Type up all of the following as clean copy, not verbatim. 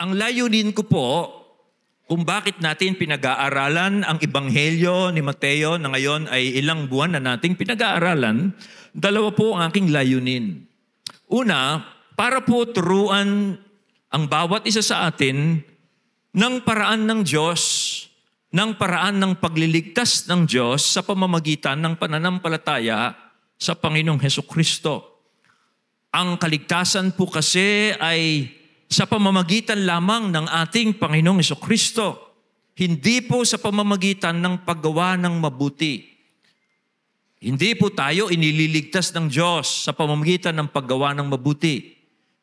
Ang layunin ko po, kung bakit natin pinag-aaralan ang Ebanghelyo ni Mateo na ngayon ay ilang buwan na nating pinag-aaralan, dalawa po ang aking layunin. Una, para po turuan ang bawat isa sa atin ng paraan ng Diyos, ng paraan ng pagliligtas ng Diyos sa pamamagitan ng pananampalataya sa Panginoong Hesukristo. Ang kaligtasan po kasi ay sa pamamagitan lamang ng ating Panginoong Hesukristo, hindi po sa pamamagitan ng paggawa ng mabuti. Hindi po tayo inililigtas ng Diyos sa pamamagitan ng paggawa ng mabuti.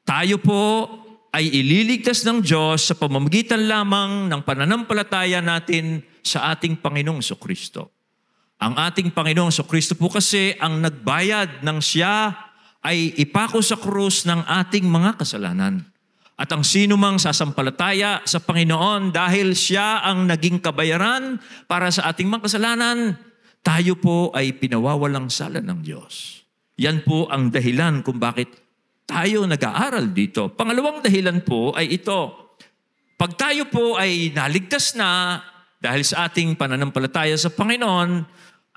Tayo po ay ililigtas ng Diyos sa pamamagitan lamang ng pananampalataya natin sa ating Panginoong Hesukristo. Ang ating Panginoong Hesukristo po kasi ang nagbayad ng Siya ay ipako sa krus ng ating mga kasalanan. At ang sino mang sasampalataya sa Panginoon dahil Siya ang naging kabayaran para sa ating mga kasalanan, tayo po ay pinawawalang sala ng Diyos. Yan po ang dahilan kung bakit tayo nag-aaral dito. Pangalawang dahilan po ay ito. Pag tayo po ay naligtas na dahil sa ating pananampalataya sa Panginoon,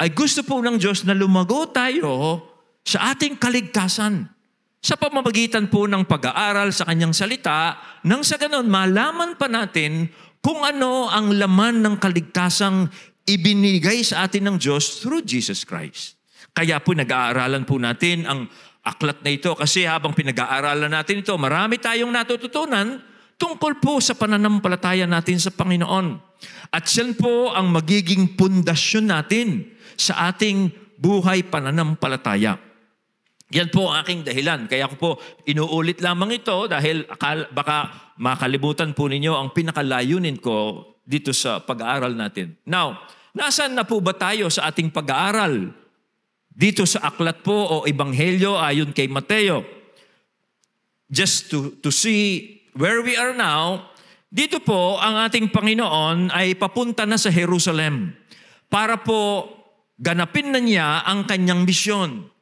ay gusto po ng Diyos na lumago tayo sa ating kaligtasan. Sa pamamagitan po ng pag-aaral sa Kanyang salita, nang sa ganon malaman pa natin kung ano ang laman ng kaligtasang ibinigay sa atin ng Diyos through Jesus Christ. Kaya po nag-aaralan po natin ang aklat na ito kasi habang pinag-aaralan natin ito, marami tayong natututunan tungkol po sa pananampalataya natin sa Panginoon. At yan po ang magiging pundasyon natin sa ating buhay pananampalataya. Yan po ang aking dahilan. Kaya ko po inuulit lamang ito dahil baka makalimutan po ninyo ang pinakalayunin ko dito sa pag-aaral natin. Now, nasaan na po ba tayo sa ating pag-aaral? Dito sa aklat po o Ebanghelyo ayon kay Mateo. Just to see where we are now, dito po ang ating Panginoon ay papunta na sa Jerusalem para po ganapin na niya ang kanyang misyon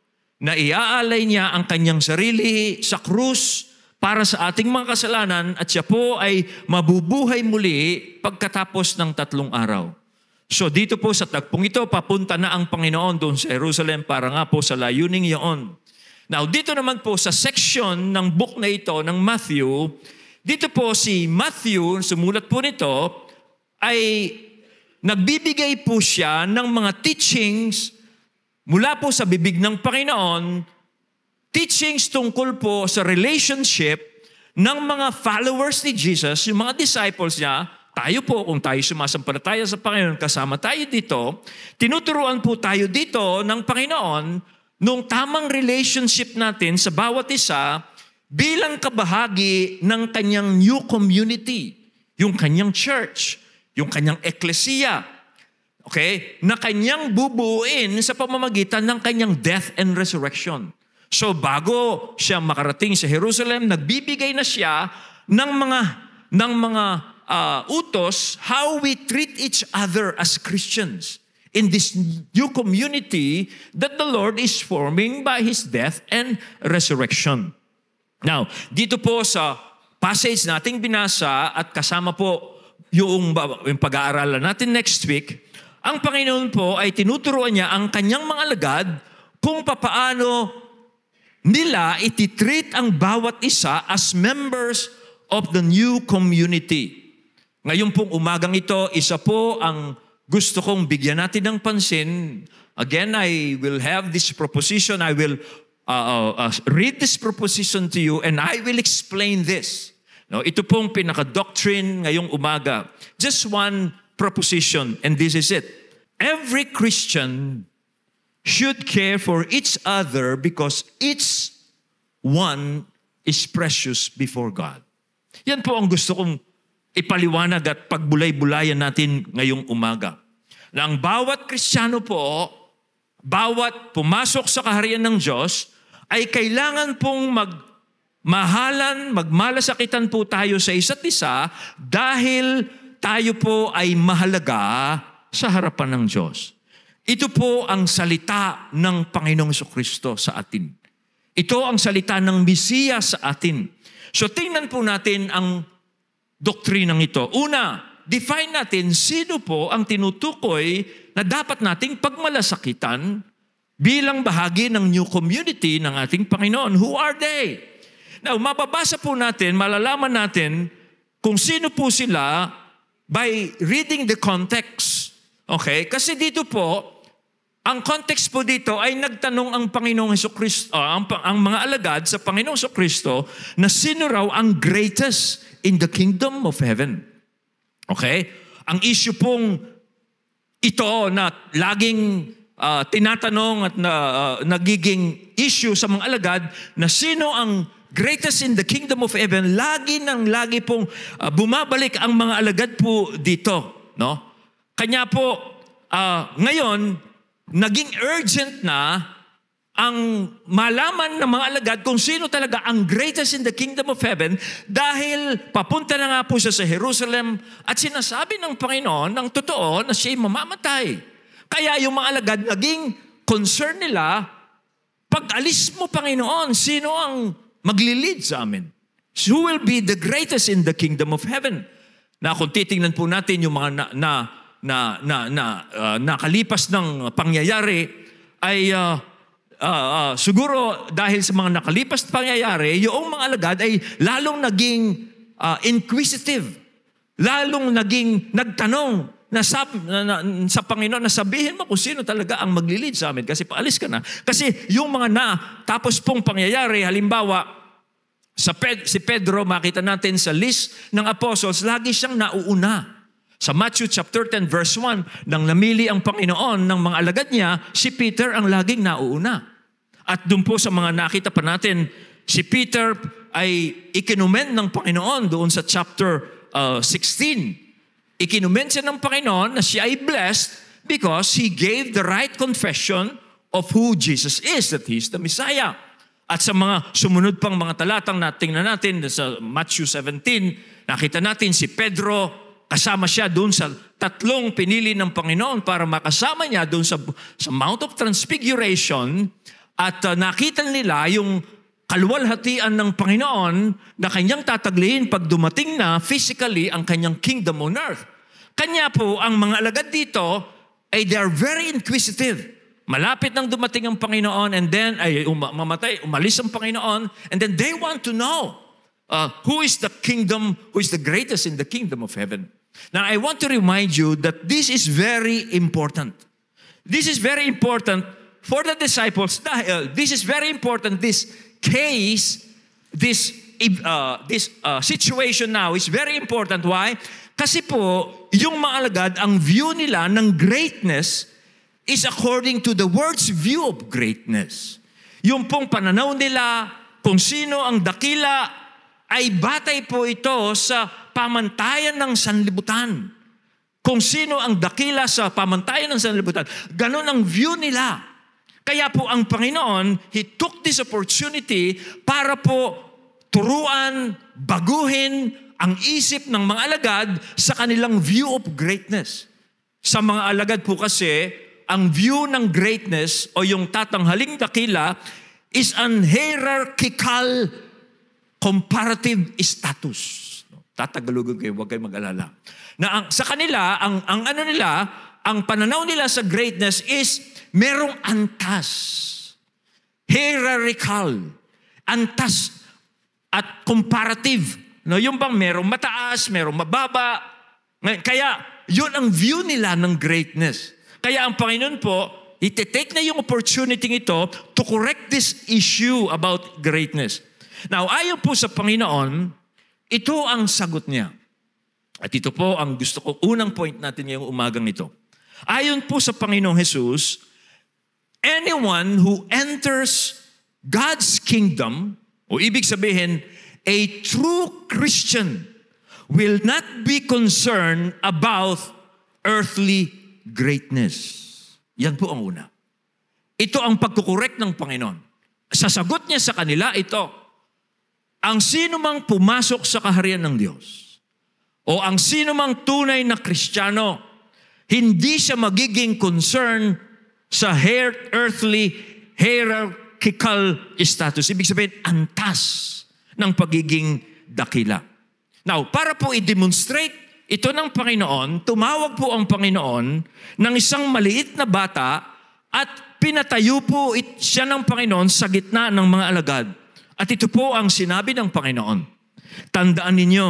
na iaalay niya ang kanyang sarili sa krus para sa ating mga kasalanan at siya po ay mabubuhay muli pagkatapos ng 3 araw. So dito po sa tagpong ito, papunta na ang Panginoon doon sa Jerusalem para nga po sa layuning iyon. Now dito naman po sa section ng book na ito ng Matthew, dito po si Matthew, sumulat po nito, ay nagbibigay po siya ng mga teachings mula po sa bibig ng Panginoon, teachings tungkol po sa relationship ng mga followers ni Jesus, yung mga disciples niya, tayo po, kung tayo sumasampalataya sa Panginoon, kasama tayo dito, tinuturuan po tayo dito ng Panginoon nung tamang relationship natin sa bawat isa bilang kabahagi ng kanyang new community, yung kanyang church, yung kanyang eklesiya, okay, na kanyang bubuuin sa pamamagitan ng kanyang death and resurrection. So bago siya makarating sa Jerusalem, nagbibigay na siya ng mga utos how we treat each other as Christians in this new community that the Lord is forming by His death and resurrection. Now, dito po sa passage nating binasa at kasama po yung pag-aaralan natin next week, ang Panginoon po ay tinuturuan niya ang kanyang mga alagad kung papaano nila ititreat ang bawat isa as members of the new community. Ngayon pong umagang ito, isa po ang gusto kong bigyan natin ng pansin. Again, I will have this proposition. I will read this proposition to you and I will explain this. No, ito pong pinaka-doctrine ngayong umaga. Just one proposition, and this is it. Every Christian should care for each other because each one is precious before God. Yan po ang gusto kong ipaliwanag at pagbulay-bulayan natin ngayong umaga. Na ang bawat Kristiyano po, bawat pumasok sa kaharian ng Diyos, ay kailangan pong magmalasakitan po tayo sa isa't isa dahil tayo po ay mahalaga sa harapan ng Diyos. Ito po ang salita ng Panginoong Jesucristo sa atin. Ito ang salita ng Mesiya sa atin. So tingnan po natin ang doktrinang ito. Una, define natin sino po ang tinutukoy na dapat nating pagmalasakitan bilang bahagi ng new community ng ating Panginoon. Who are they? Now, mababasa po natin, malalaman natin kung sino po sila by reading the context. Okay? Kasi dito po, ang context po dito ay nagtanong ang Panginoong Hesukristo, ang mga alagad sa Panginoong Hesukristo na sino raw ang greatest in the kingdom of heaven. Okay? Ang issue pong ito na laging tinatanong at nagiging issue sa mga alagad na sino ang greatest in the kingdom of heaven, lagi pong bumabalik ang mga alagad po dito. No? Kanya po, ngayon, naging urgent na ang malaman ng mga alagad kung sino talaga ang greatest in the kingdom of heaven dahil papunta na nga po siya sa Jerusalem at sinasabi ng Panginoon ng totoo na siya'y mamamatay. Kaya yung mga alagad, naging concern nila, pag alis mo, Panginoon, sino ang maglilid sa amin? Who will be the greatest in the kingdom of heaven? Na kung titingnan po natin yung mga nakalipas ng pangyayari ay siguro dahil sa mga nakalipas na pangyayari, yung mga alagad ay lalong naging inquisitive, lalong naging nagtanong sa Panginoon na sabihin mo kung sino talaga ang maglilid sa amin kasi paalis ka na. Kasi yung mga tapos pong pangyayari, halimbawa, si Pedro, makita natin sa list ng apostles, lagi siyang nauuna. Sa Matthew chapter 10 verse 1, nang namili ang Panginoon ng mga alagad niya, si Peter ang laging nauuna. At doon po sa mga nakita pa natin, si Peter ay ikinumen ng Panginoon doon sa chapter 16. Ikinumen siya ng Panginoon na siya ay blessed because he gave the right confession of who Jesus is, that He is the Messiah. At sa mga sumunod pang mga talatang tingnan natin sa Matthew 17, nakita natin si Pedro, kasama siya doon sa tatlong pinili ng Panginoon para makasama niya doon sa Mount of Transfiguration at nakita nila yung kaluwalhatian ng Panginoon na kanyang tataglihin pag dumating na physically ang kanyang kingdom on earth. Kanya po, ang mga alagad dito ay they are very inquisitive. Malapit nang dumating ang Panginoon and then ay umalis ang Panginoon and then they want to know who is the greatest in the kingdom of heaven. Now, I want to remind you that this is very important. This is very important for the disciples. This is very important. This case, this situation now is very important. Why? Kasi po, yung mga alagad, ang view nila ng greatness is according to the world's view of greatness. Yung pong pananaw nila, kung sino ang dakila, ay batay po ito sa pamantayan ng sanlibutan. Kung sino ang dakila sa pamantayan ng sanlibutan, ganun ang view nila. Kaya po ang Panginoon, He took this opportunity para po turuan, baguhin ang isip ng mga alagad sa kanilang view of greatness. Sa mga alagad po kasi, ang view ng greatness o yung tatanghaling dakila is an hierarchical comparative status. Tatagalugan kayo, huwag kayo mag-alala. Na sa kanila, ang pananaw nila sa greatness is merong antas. Hierarchical. Antas at comparative. No, yung bang merong mataas, merong mababa. Kaya yun ang view nila ng greatness. Kaya ang Panginoon po, iti-take na yung opportunity ito to correct this issue about greatness. Now, ayon po sa Panginoon, ito ang sagot niya. At ito po ang gusto ko, unang point natin ngayong umagang ito. Ayon po sa Panginoong Jesus, anyone who enters God's kingdom, o ibig sabihin, a true Christian will not be concerned about earthly greatness. Yan po ang una. Ito ang pagkukorek ng Panginoon. Sasagot niya sa kanila ito. Ang sino mang pumasok sa kaharian ng Diyos o ang sino mang tunay na Kristiyano, hindi siya magiging concern sa earthly hierarchical status. Ibig sabihin, antas ng pagiging dakila. Now, para po i-demonstrate ito ng Panginoon, tumawag po ang Panginoon ng isang maliit na bata at pinatayo po siya ng Panginoon sa gitna ng mga alagad. At ito po ang sinabi ng Panginoon. Tandaan ninyo,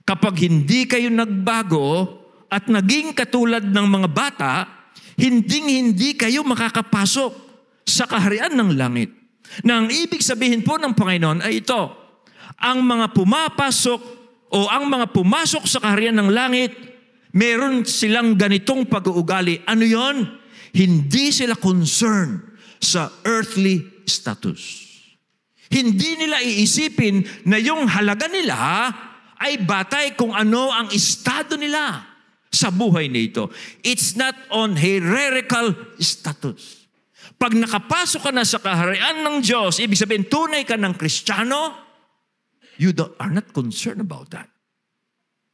kapag hindi kayo nagbago at naging katulad ng mga bata, hindi kayo makakapasok sa kaharian ng langit. Na ang ibig sabihin po ng Panginoon ay ito, ang mga pumasok sa kaharian ng langit, meron silang ganitong pag-uugali. Ano yon? Hindi sila concerned sa earthly status. Hindi nila iisipin na yung halaga nila ay batay kung ano ang estado nila sa buhay nito. It's not on hierarchical status. Pag nakapasok ka na sa kaharian ng Diyos, ibig sabihin tunay ka ng Kristiyano, you are not concerned about that.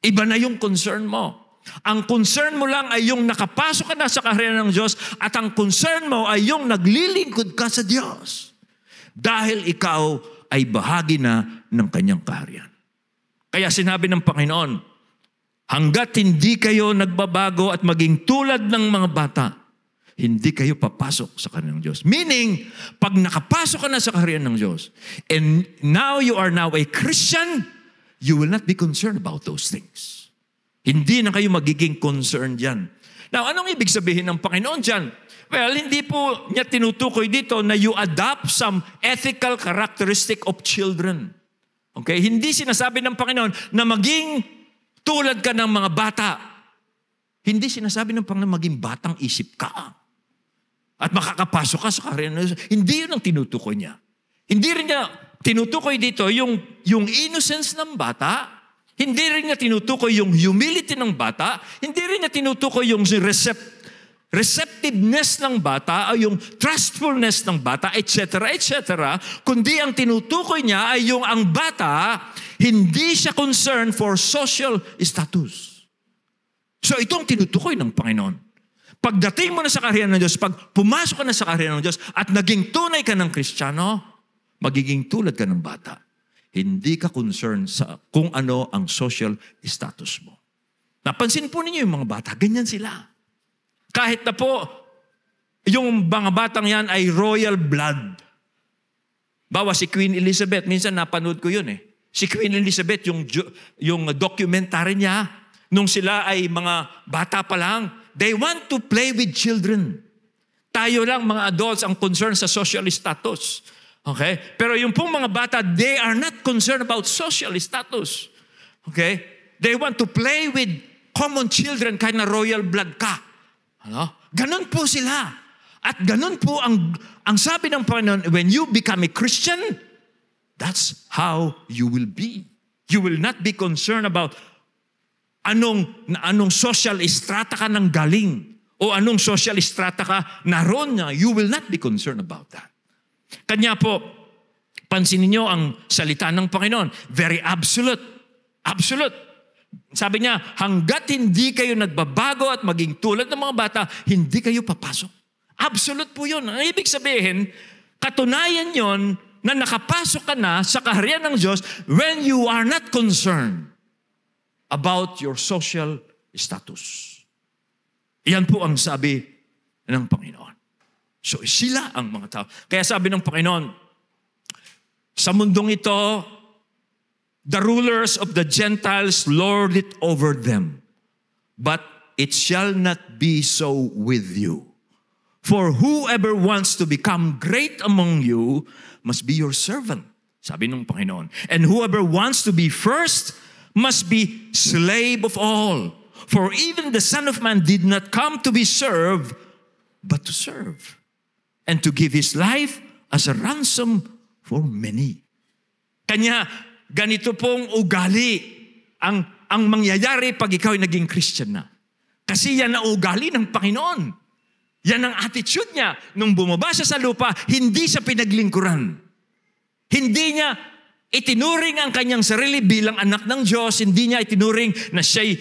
Iba na yung concern mo. Ang concern mo lang ay yung nakapasok ka na sa kaharian ng Diyos at ang concern mo ay yung naglilingkod ka sa Diyos. Dahil ikaw ay bahagi na ng kanyang kaharian. Kaya sinabi ng Panginoon, hanggat hindi kayo nagbabago at maging tulad ng mga bata, hindi kayo papasok sa kanyang Diyos. Meaning, pag nakapasok ka na sa kaharian ng Diyos, and now you are now a Christian, you will not be concerned about those things. Hindi na kayo magiging concerned dyan. Now, anong ibig sabihin ng Panginoon dyan? Well, hindi po niya tinutukoy dito na you adopt some ethical characteristic of children. Okay? Hindi sinasabi ng Panginoon na maging tulad ka ng mga bata. Hindi sinasabi ng Panginoon maging batang isip ka. At makakapasok ka sa kaharian ng Diyos. Hindi yun ang tinutukoy niya. Hindi rin niya tinutukoy dito yung innocence ng bata. Hindi rin niya tinutukoy yung humility ng bata. Hindi rin niya tinutukoy yung receptiveness ng bata o yung trustfulness ng bata, etc., etc. Kundi ang tinutukoy niya ay yung ang bata, hindi siya concerned for social status. So itong tinutukoy ng Panginoon. Pagdating mo na sa kaharian ng Diyos, pag pumasok ka na sa kaharian ng Diyos at naging tunay ka ng Kristiyano, magiging tulad ka ng bata. Hindi ka concerned sa kung ano ang social status mo. Napansin po ninyo yung mga bata, ganyan sila. Kahit na po, yung mga batang yan ay royal blood. Bawa si Queen Elizabeth, minsan napanood ko yun eh. Si Queen Elizabeth, yung documentary niya, nung sila ay mga bata pa lang, they want to play with children. Tayo lang, mga adults, ang concern sa social status. Okay? Pero yung pong mga bata, they are not concerned about social status. Okay? They want to play with common children kahit na royal blood ka. Ano? Ganon po sila. At ganon po ang sabi ng Panginoon, when you become a Christian, that's how you will be. You will not be concerned about anong social strata ka nang galing o anong social strata ka naroon niya. You will not be concerned about that. Kanya po, pansinin niyo ang salita ng Panginoon. Very absolute. Absolute. Sabi niya, hanggat hindi kayo nagbabago at maging tulad ng mga bata, hindi kayo papasok. Absolute po yun. Ang ibig sabihin, katunayan yon na nakapasok ka na sa kaharian ng Diyos when you are not concerned about your social status. Iyan po ang sabi ng Panginoon. So sila ang mga tao. Kaya sabi ng Panginoon, sa mundong ito, the rulers of the Gentiles lord it over them, but it shall not be so with you. For whoever wants to become great among you must be your servant, sabi ng Panginoon. And whoever wants to be first must be slave of all. For even the Son of Man did not come to be served, but to serve, and to give His life as a ransom for many. Kanya, ganito pong ugali ang mangyayari pag ikaw ay naging Christian na. Kasi yan ang ugali ng Panginoon. Yan ang attitude niya. Nung bumaba siya sa lupa, hindi siya pinaglingkuran. Hindi niya itinuring ang kanyang sarili bilang anak ng Diyos. Hindi niya itinuring na siya'y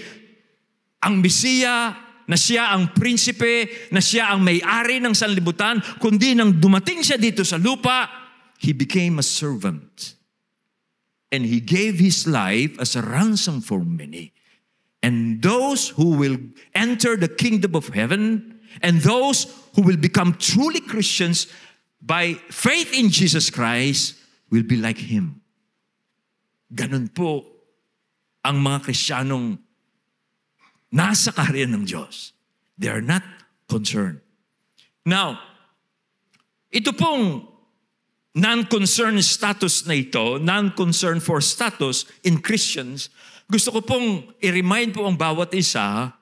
ang Mesiya, na siya ang prinsipe, na siya ang may-ari ng sanlibutan. Kundi nang dumating siya dito sa lupa, He became a servant. and He gave His life as a ransom for many. And those who will enter the kingdom of heaven, and those who will become truly Christians by faith in Jesus Christ, will be like Him. Ganun po ang mga Kristiyanong nasa kaharian ng Diyos. They are not concerned. Now, ito pong non-concern status na ito, non-concern for status in Christians, gusto ko pong i-remind po ang bawat isa,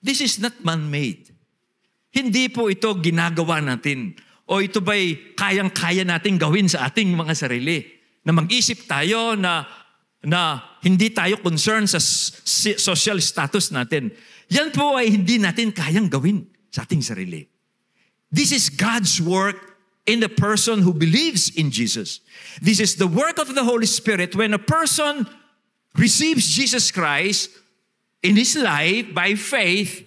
this is not man-made. Hindi po ito ginagawa natin. O ito ba'y kayang-kaya natin gawin sa ating mga sarili. Na mag-isip tayo na hindi tayo concerned sa social status natin. Yan po ay hindi natin kayang gawin sa ating sarili. This is God's work in the person who believes in Jesus. This is the work of the Holy Spirit when a person receives Jesus Christ in his life by faith.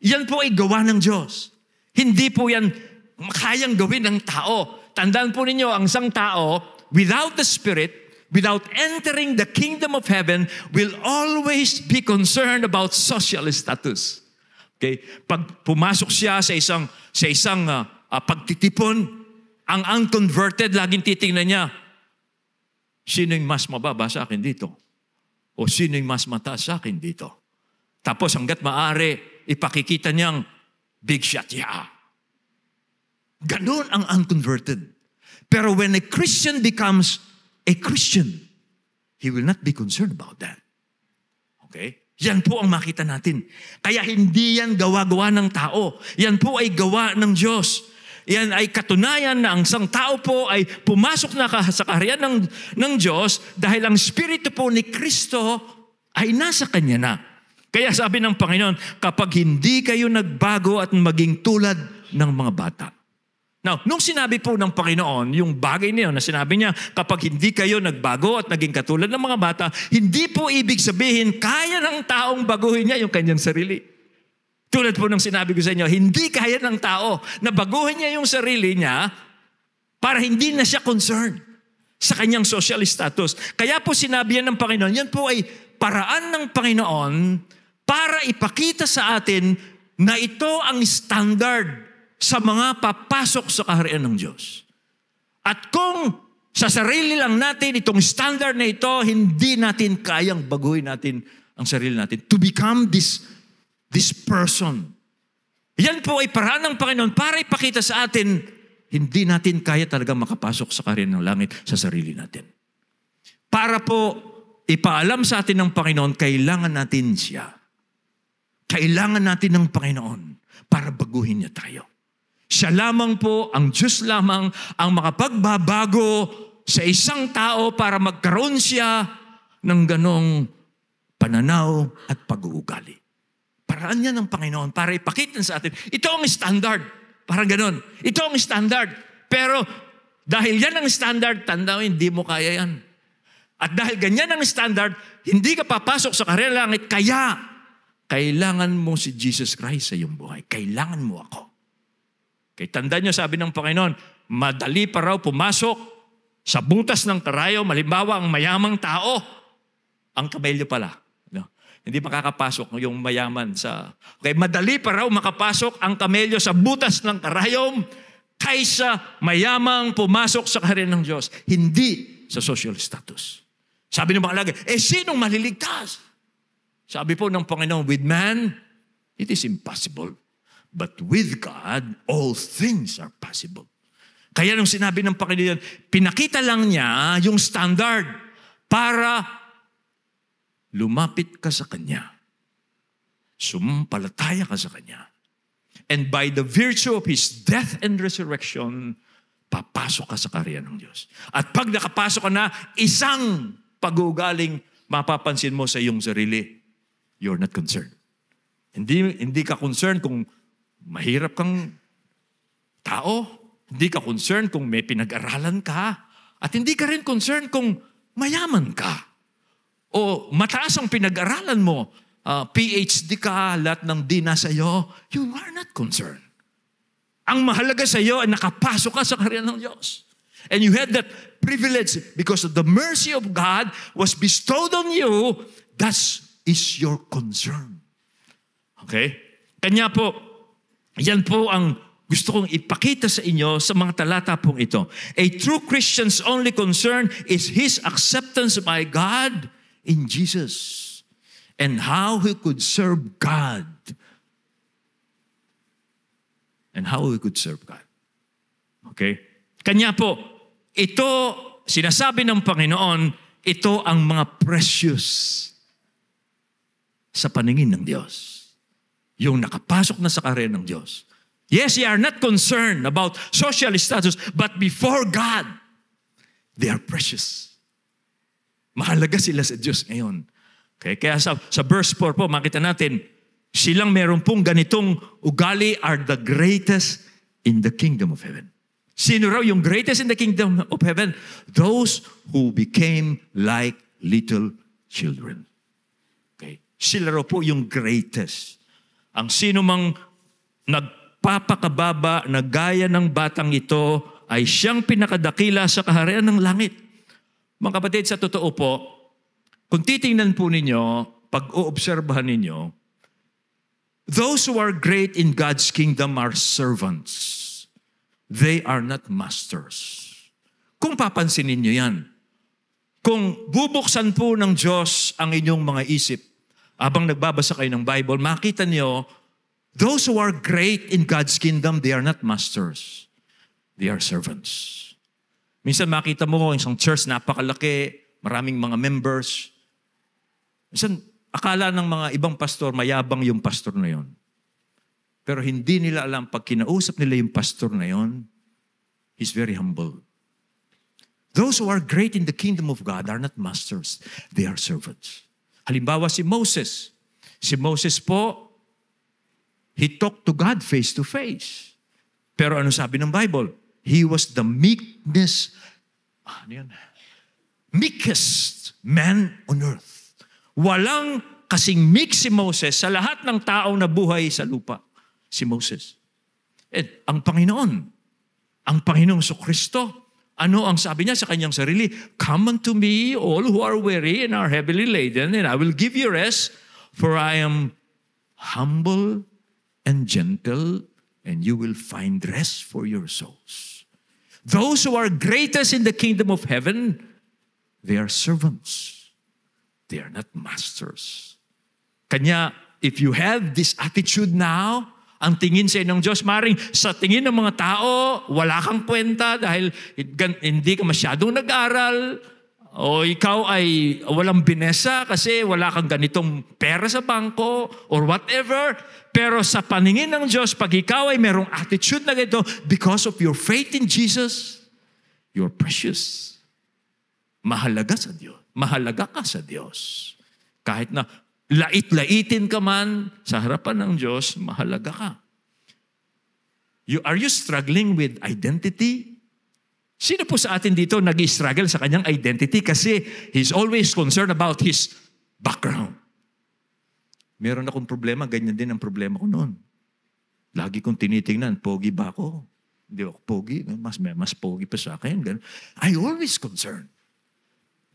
Yan po ay gawa ng Diyos. Hindi po yan kayang gawin ng tao. Tandaan po ninyo, ang isang tao, without the Spirit, without entering the kingdom of heaven, will always be concerned about social status. Okay? Pag pumasok siya sa isang pagtitipon, ang unconverted, laging titingnan niya, sino yung mas mababa sa akin dito? O sino yung mas mataas sa akin dito? Tapos hanggat maaari, ipakikita niyang big shot, yeah. Ganun ang unconverted. Pero when a Christian becomes a Christian, he will not be concerned about that. Okay? Yan po ang makita natin. Kaya hindi yan gawa-gawa ng tao. Yan po ay gawa ng Diyos. Yan ay katunayan na ang isang tao po ay pumasok na sa kaharian ng Diyos dahil ang Espiritu po ni Kristo ay nasa Kanya na. Kaya sabi ng Panginoon, kapag hindi kayo nagbago at maging tulad ng mga bata. Now, nung sinabi po ng Panginoon, yung bagay niyo na sinabi niya, kapag hindi kayo nagbago at naging katulad ng mga bata, hindi po ibig sabihin, kaya ng taong baguhin niya yung kanyang sarili. Tulad po ng sinabi ko sa inyo, hindi kaya ng tao na baguhin niya yung sarili niya para hindi na siya concerned sa kanyang social status. Kaya po sinabi yan ng Panginoon, yan po ay paraan ng Panginoon para ipakita sa atin na ito ang standard sa mga papasok sa kaharian ng Diyos. At kung sa sarili lang natin, itong standard na ito, hindi natin kayang baguhin natin ang sarili natin to become this person. Yan po ay paraan ng Panginoon para ipakita sa atin, hindi natin kaya talaga makapasok sa kaharian ng langit sa sarili natin. Para po ipaalam sa atin ng Panginoon, kailangan natin siya. Kailangan natin ng Panginoon para baguhin niya tayo. Siya lamang po, ang Diyos lamang, ang makapagbabago sa isang tao para magkaroon siya ng ganong pananaw at pag-uugali. Paraan niya ng Panginoon para ipakita sa atin, ito ang standard. Parang ganon. Ito ang standard. Pero dahil yan ang standard, tandaan, hindi mo kaya yan. At dahil ganyan ang standard, hindi ka papasok sa kaharian ng langit, kaya kailangan mo si Jesus Christ sa iyong buhay. Kailangan mo ako. Kaya tandaan niyo, sabi ng Panginoon, madali pa raw pumasok sa butas ng karayo, malimbawa ang mayamang tao, ang kamelyo pala. No? Hindi makakapasok yung mayaman sa... Okay, madali pa raw makapasok ang kamelyo sa butas ng karayom kaysa mayamang pumasok sa kaharian ng Diyos. Hindi sa social status. Sabi ng mga lagi, sinong maliligtas? Sabi po ng Panginoon, with man, it is impossible. But with God, all things are possible. Kaya nung sinabi ng Panginoon, pinakita lang niya yung standard para lumapit ka sa Kanya. Sumampalataya ka sa Kanya. And by the virtue of His death and resurrection, papasok ka sa kaharian ng Diyos. At pag nakapasok ka na, isang pag-uugaling mapapansin mo sa iyong sarili, you're not concerned. Hindi ka concerned kung mahirap kang tao. Hindi ka concerned kung may pinag-aralan ka. At hindi ka rin concerned kung mayaman ka. O mataas ang pinag-aralan mo. PhD ka, lahat ng D na sa'yo. You are not concerned. Ang mahalaga sa'yo ay nakapasok ka sa kaharian ng Diyos. And you had that privilege because of the mercy of God was bestowed on you. That is your concern. Okay? Kanya po, yan po ang gusto kong ipakita sa inyo sa mga talata pong ito. A true Christian's only concern is his acceptance by God in Jesus and how he could serve God. And how he could serve God. Okay? Kanya po, ito, sinasabi ng Panginoon, ito ang mga precious sa paningin ng Diyos. Yung nakapasok na sa karera ng Diyos. Yes, they are not concerned about social status, but before God, they are precious. Mahalaga sila sa Diyos ngayon. Okay? Kaya sa verse 4 po, makita natin, silang meron pong ganitong ugali are the greatest in the kingdom of heaven. Sino raw yung greatest in the kingdom of heaven? Those who became like little children. Okay? Sila raw po yung greatest. Ang sino mang nagpapakababa na gaya ng batang ito ay siyang pinakadakila sa kaharian ng langit. Mga kapatid, sa totoo po, kung titingnan po ninyo, pag-oobserbahan ninyo, those who are great in God's kingdom are servants. They are not masters. Kung papansinin niyo yan, kung bubuksan po ng Diyos ang inyong mga isip, habang nagbabasa kayo ng Bible, makita niyo, those who are great in God's kingdom, they are not masters. They are servants. Minsan makita mo isang church, napakalaki, maraming mga members. Minsan, akala ng mga ibang pastor, mayabang yung pastor na yon. Pero hindi nila alam, pag kinausap nila yung pastor na yon, he's very humble. Those who are great in the kingdom of God are not masters. They are servants. Halimbawa si Moses. Si Moses po, he talked to God face to face. Pero ano sabi ng Bible? He was the meekest man on earth. Walang kasing meek si Moses sa lahat ng taong nabuhay sa lupa. Si Moses. At ang Panginoong Kristo, ano ang sabi niya sa kanyang sarili? Come unto me, all who are weary and are heavily laden, and I will give you rest, for I am humble and gentle, and you will find rest for your souls. Those who are greatest in the kingdom of heaven, they are servants. They are not masters. Kanya, if you have this attitude now, ang tingin sa inyong Diyos, maring sa tingin ng mga tao, wala kang kwenta dahil hindi ka masyadong nag-aral, o ikaw ay walang binesa kasi wala kang ganitong pera sa bangko, or whatever. Pero sa paningin ng Diyos, pag ikaw ay merong attitude na ganito, because of your faith in Jesus, you're precious. Mahalaga sa Diyos. Mahalaga ka sa Diyos. Kahit na lait-laitin ka man sa harapan ng Diyos, mahalaga ka. Are you struggling with identity? Sino po sa atin dito nag-struggle sa kanyang identity kasi he's always concerned about his background? Meron akong problema, ganyan din ang problema ko noon. Lagi kong tinitingnan, pogi ba ako? Hindi ako pogi, mas pogi pa sa akin. Ganun. I always concerned.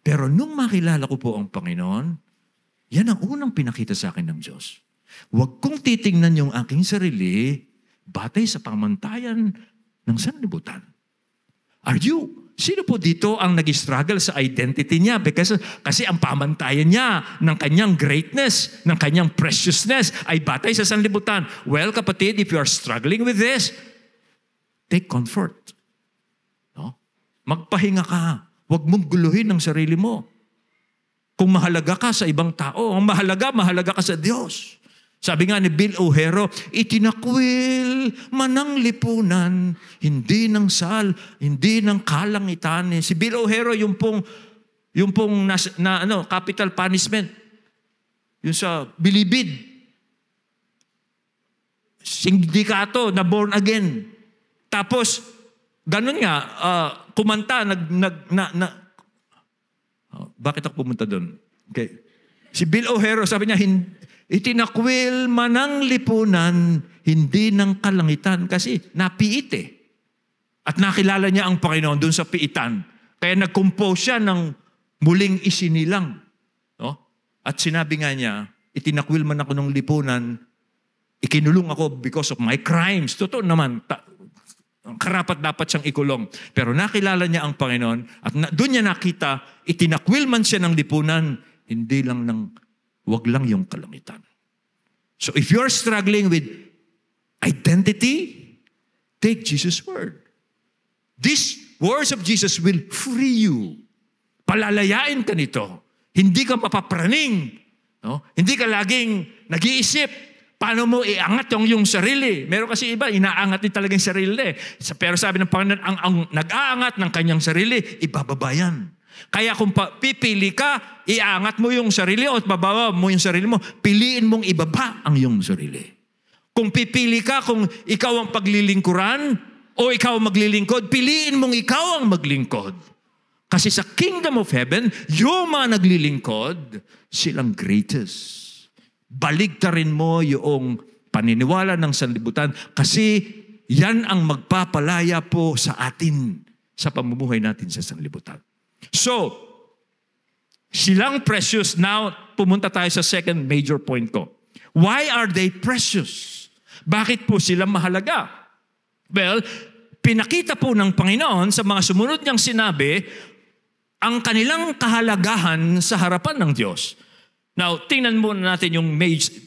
Pero nung makilala ko po ang Panginoon, yan ang unang pinakita sa akin ng Diyos. Huwag kong titingnan yung aking sarili batay sa pamantayan ng sanlibutan. Sino po dito ang nag-struggle sa identity niya? Kasi ang pamantayan niya ng kanyang greatness, ng kanyang preciousness ay batay sa sanlibutan. Well, kapatid, if you are struggling with this, take comfort. No? Magpahinga ka. Huwag mong guluhin ang sarili mo. Kung mahalaga ka sa ibang tao, ang mahalaga ka sa Diyos. Sabi nga ni Bill O'Hero, itinakwil manang lipunan, hindi ng hindi ng kalangitan. Si Bill O'Hero, yung pong capital punishment, yung sa bilibid, sindikato na born again. Tapos, ganun nga, kumanta, bakit ako pumunta doon? Okay. Si Bill O'Hero, sabi niya, itinakwil manang lipunan, hindi ng kalangitan. Kasi napiit eh. At nakilala niya ang Panginoon doon sa piitan. Kaya nag-compose siya ng muling isinilang. No? At sinabi nga niya, itinakwil man ako ng lipunan, ikinulong ako because of my crimes. Totoo naman, karapat dapat siyang ikulong. Pero nakilala niya ang Panginoon at doon niya nakita, itinakwil man siya ng lipunan, hindi lang wag lang yung kalangitan. So if you're struggling with identity, take Jesus' word. These words of Jesus will free you. Palalayain ka nito. Hindi ka mapapraning. No? Hindi ka laging nag-iisip. Paano mo iangat yung sarili? Meron kasi iba, inaangat din talaga yung sarili. Pero sabi ng Panginoon, ang nag-aangat ng kanyang sarili, ibababayan. Kaya kung pipili ka, iangat mo yung sarili o bababa mo yung sarili mo, piliin mong ibaba ang iyong sarili. Kung pipili ka, kung ikaw ang paglilingkuran, o ikaw maglilingkod, piliin mong ikaw ang maglingkod. Kasi sa kingdom of heaven, yung mga naglilingkod, silang greatest. Baligtarin mo yung paniniwala ng sanlibutan kasi yan ang magpapalaya po sa atin sa pamumuhay natin sa sanlibutan. So, silang precious. Now, pumunta tayo sa second major point ko. Why are they precious? Bakit po sila mahalaga? Well, pinakita po ng Panginoon sa mga sumunod niyang sinabi ang kanilang kahalagahan sa harapan ng Diyos. Now, tingnan muna natin yung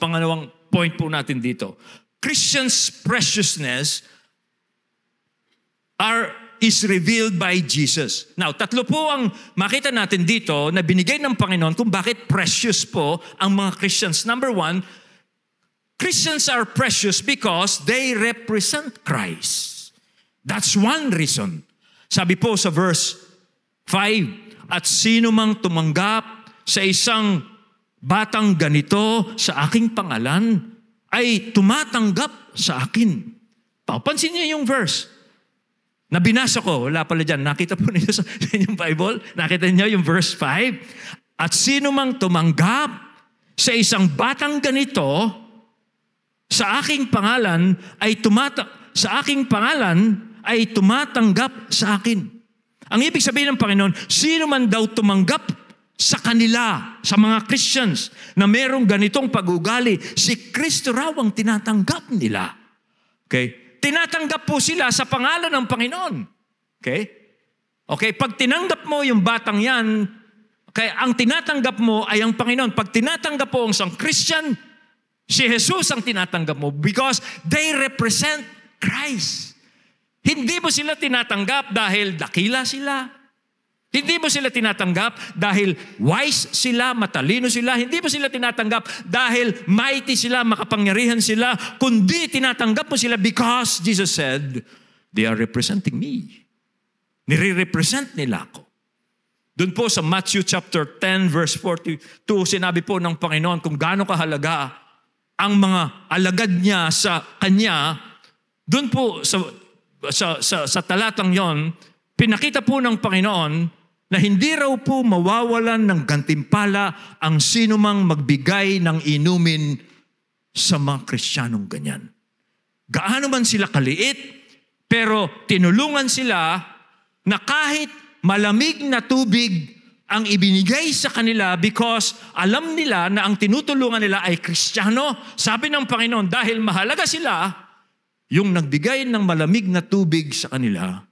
pangalawang point po natin dito. Christians' preciousness is revealed by Jesus. Now, tatlo po ang makita natin dito na binigay ng Panginoon kung bakit precious po ang mga Christians. Number one, Christians are precious because they represent Christ. That's one reason. Sabi po sa verse 5, at sino mang tumanggap sa isang batang ganito sa aking pangalan ay tumatanggap sa akin. Papansin niyo yung verse. Nabinasa ko, wala pala dyan. Nakita po niyo sa inyong Bible? Nakita niyo yung verse 5? At sino mang tumanggap sa isang batang ganito sa aking pangalan ay tumatanggap sa akin. Ang ibig sabihin ng Panginoon, sino man daw tumanggap sa kanila, sa mga Christians na merong ganitong pag-ugali, si Kristo raw ang tinatanggap nila. Okay? Tinatanggap po sila sa pangalan ng Panginoon. Okay? Okay, pag tinanggap mo yung batang yan, okay, ang tinatanggap mo ay ang Panginoon. Pag tinatanggap po ang isang Christian, si Jesus ang tinatanggap mo because they represent Christ. Hindi mo sila tinatanggap dahil dakila sila. Hindi mo sila tinatanggap dahil wise sila, matalino sila. Hindi mo sila tinatanggap dahil mighty sila, makapangyarihan sila. Kundi tinatanggap mo sila because Jesus said, they are representing me. Nire-represent nila ako. Doon po sa Matthew chapter 10 verse 42, sinabi po ng Panginoon kung gaano kahalaga ang mga alagad niya sa kanya. Doon po sa talatang yon, pinakita po ng Panginoon na hindi raw po mawawalan ng gantimpala ang sinumang magbigay ng inumin sa mga Kristiyanong ganyan. Gaano man sila kaliit, pero tinulungan sila na kahit malamig na tubig ang ibinigay sa kanila because alam nila na ang tinutulungan nila ay Kristiyano. Sabi ng Panginoon, dahil mahalaga sila, yung nagbigay ng malamig na tubig sa kanila,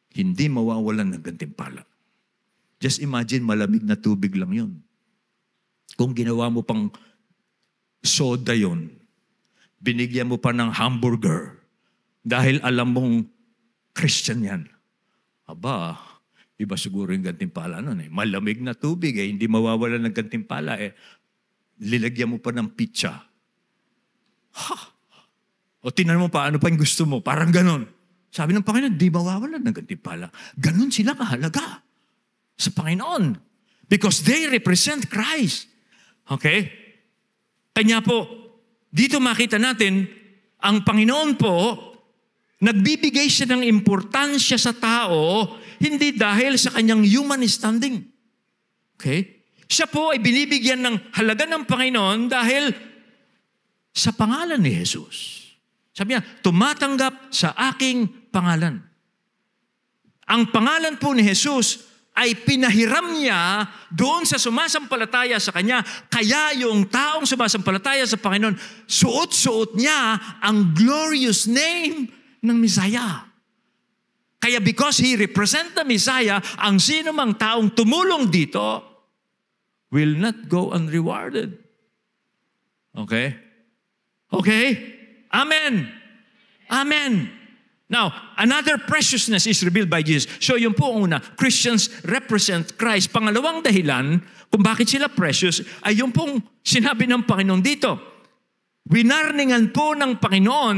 hindi mawawalan ng gantimpala. Just imagine, malamig na tubig lang yun. Kung ginawa mo pang soda yun, binigyan mo pa ng hamburger, dahil alam mong Christian yan. Aba, iba siguro yung gantimpala nun eh. Malamig na tubig eh, hindi mawawalan ng gantimpala eh. Lilagyan mo pa ng pizza. Ha! O tinan mo pa, ano pa yung gusto mo? Parang ganon. Sabi ng Panginoon, di mawawalan ng gantimpala. Ganon sila kahalaga sa Panginoon. Because they represent Christ. Okay? Kanya po, dito makita natin, ang Panginoon po, nagbibigay siya ng importansya sa tao, hindi dahil sa kanyang human standing. Okay? Siya po ay binibigyan ng halaga ng Panginoon dahil sa pangalan ni Jesus. Sabi niya, tumatanggap sa aking pangalan. Ang pangalan po ni Jesus ay pinahiram niya doon sa sumasampalataya sa Kanya. Kaya yung taong sumasampalataya sa Panginoon, suot-suot niya ang glorious name ng Messiah. Kaya because He represent the Messiah, ang sino mang taong tumulong dito will not go unrewarded. Okay? Okay? Amen. Amen. Now, another preciousness is revealed by Jesus. So yung po una, Christians represent Christ. Pangalawang dahilan kung bakit sila precious ay yung pong sinabi ng Panginoon dito. Winarningan po ng Panginoon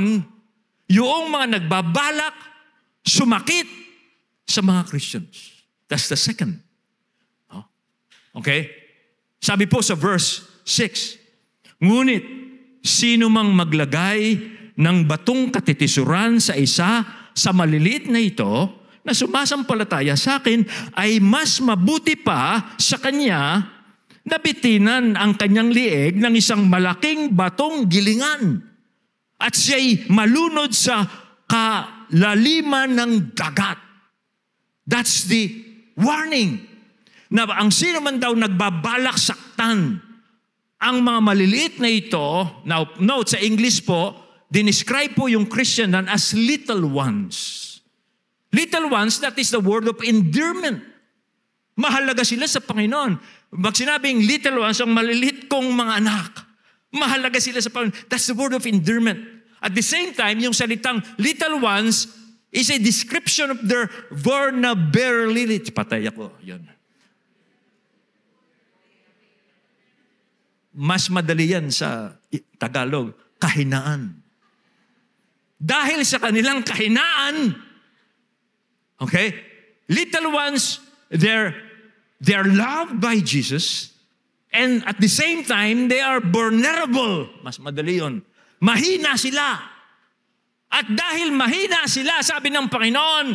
yung mga nagbabalak sumakit sa mga Christians. That's the second. Okay? Sabi po sa verse 6, ngunit sino mang maglagay ng batong katitisuran sa isa sa maliliit na ito na sumasampalataya sa akin ay mas mabuti pa sa kanya na bitinan ang kanyang lieg ng isang malaking batong gilingan at siya'y malunod sa kalaliman ng dagat. That's the warning. Na ang sino man daw nagbabalak saktan ang mga maliliit na ito, now note sa English po, dinescribe po yung Christian as little ones. Little ones, that is the word of endearment. Mahalaga sila sa Panginoon. Pag sinabing little ones, ang maliliit kong mga anak, mahalaga sila sa Panginoon. That's the word of endearment. At the same time, yung salitang little ones is a description of their vulnerability. Patay ako. Yun. Mas madali yan sa Tagalog, kahinaan. Dahil sa kanilang kahinaan, okay, little ones, they're loved by Jesus, and at the same time, they are vulnerable. Mas madali yun. Mahina sila. At dahil mahina sila, sabi ng Panginoon,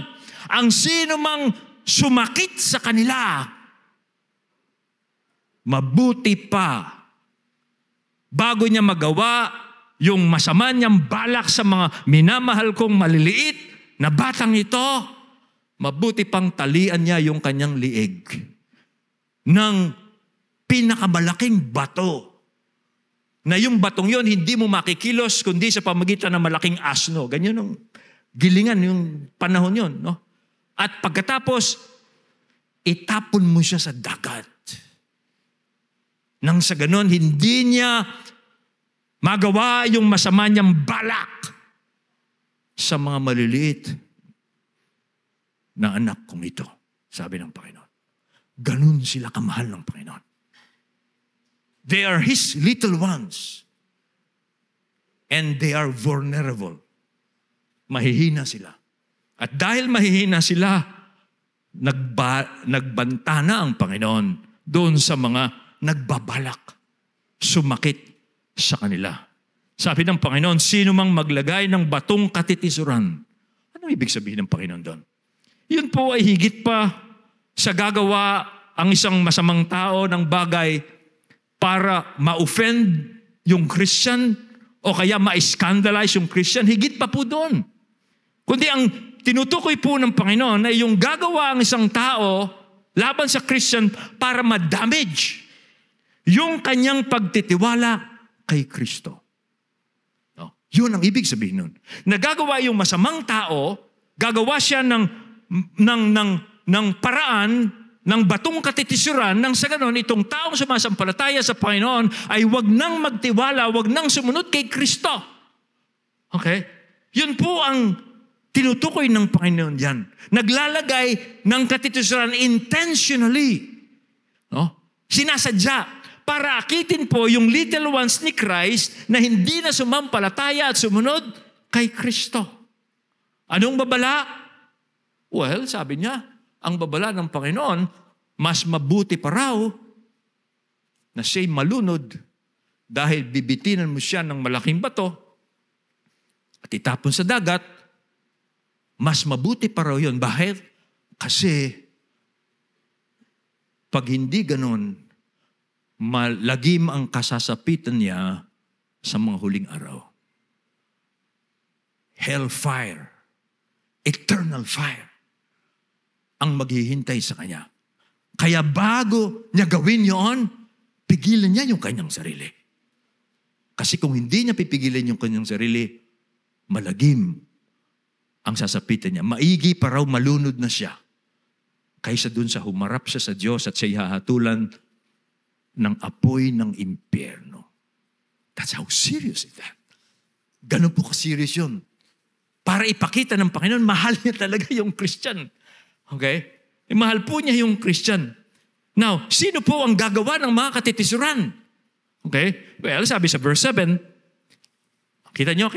ang sino mang sumakit sa kanila, mabuti pa, bago niya magawa yung masama niyang balak sa mga minamahal kong maliliit na batang ito, mabuti pang talian niya yung kanyang lieg ng pinakamalaking bato. Na yung batong yon hindi mo makikilos kundi sa pamagitan ng malaking asno. Ganyan yung gilingan yung panahon yon, no? At pagkatapos, itapon mo siya sa dagat. Nang sa ganon, hindi niya magawa yung masama niyang balak sa mga maliliit na anak kong ito, sabi ng Panginoon. Ganun sila kamahal ng Panginoon. They are His little ones. And they are vulnerable. Mahihina sila. At dahil mahihina sila, nagbanta na ang Panginoon doon sa mga nagbabalak, sumakit sa kanila. Sabi ng Panginoon, sino mang maglagay ng batong katitisuran. Ano ibig sabihin ng Panginoon doon? Yun po ay higit pa sa gagawa ang isang masamang tao ng bagay para ma-offend yung Christian o kaya ma-scandalize yung Christian. Higit pa po doon. Kundi ang tinutukoy po ng Panginoon ay yung gagawa ang isang tao laban sa Christian para ma-damage yung kanyang pagtitiwala kay Kristo. No? Yun ang ibig sabihin nun. Nagagawa yung masamang tao, gagawa siya ng paraan, ng batong katitisuran, nang sa ganon, itong taong sumasampalataya sa Panginoon ay wag nang magtiwala, wag nang sumunod kay Kristo. Okay? Yun po ang tinutukoy ng Panginoon yan. Naglalagay ng katitisuran intentionally. No? Sinasadya para akitin po yung little ones ni Christ na hindi na sumampalataya at sumunod kay Kristo. Anong babala? Well, sabi niya, ang babala ng Panginoon, mas mabuti pa raw na siya'y malunod dahil bibitinan mo siya ng malaking bato at itapon sa dagat, mas mabuti pa raw yun. Bakit? Kasi pag hindi ganon, malagim ang kasasapitan niya sa mga huling araw. hellfire, eternal fire, ang maghihintay sa kanya. Kaya bago niya gawin yon, pigilan niya yung kanyang sarili. Kasi kung hindi niya pipigilan yung kanyang sarili, malagim ang sasapitan niya. Maigi pa raw malunod na siya kaysa dun sa humarap siya sa Diyos at siya hahatulan ng apoy ng impyerno. That's how serious is that. Ganun po ka-serious yun. Para ipakita ng Panginoon, mahal niya talaga yung Christian. Okay? Mahal po niya yung Christian. Now, sino po ang gagawa ng mga katitisuran? Okay? Well, sabi sa verse 7, kita nyo?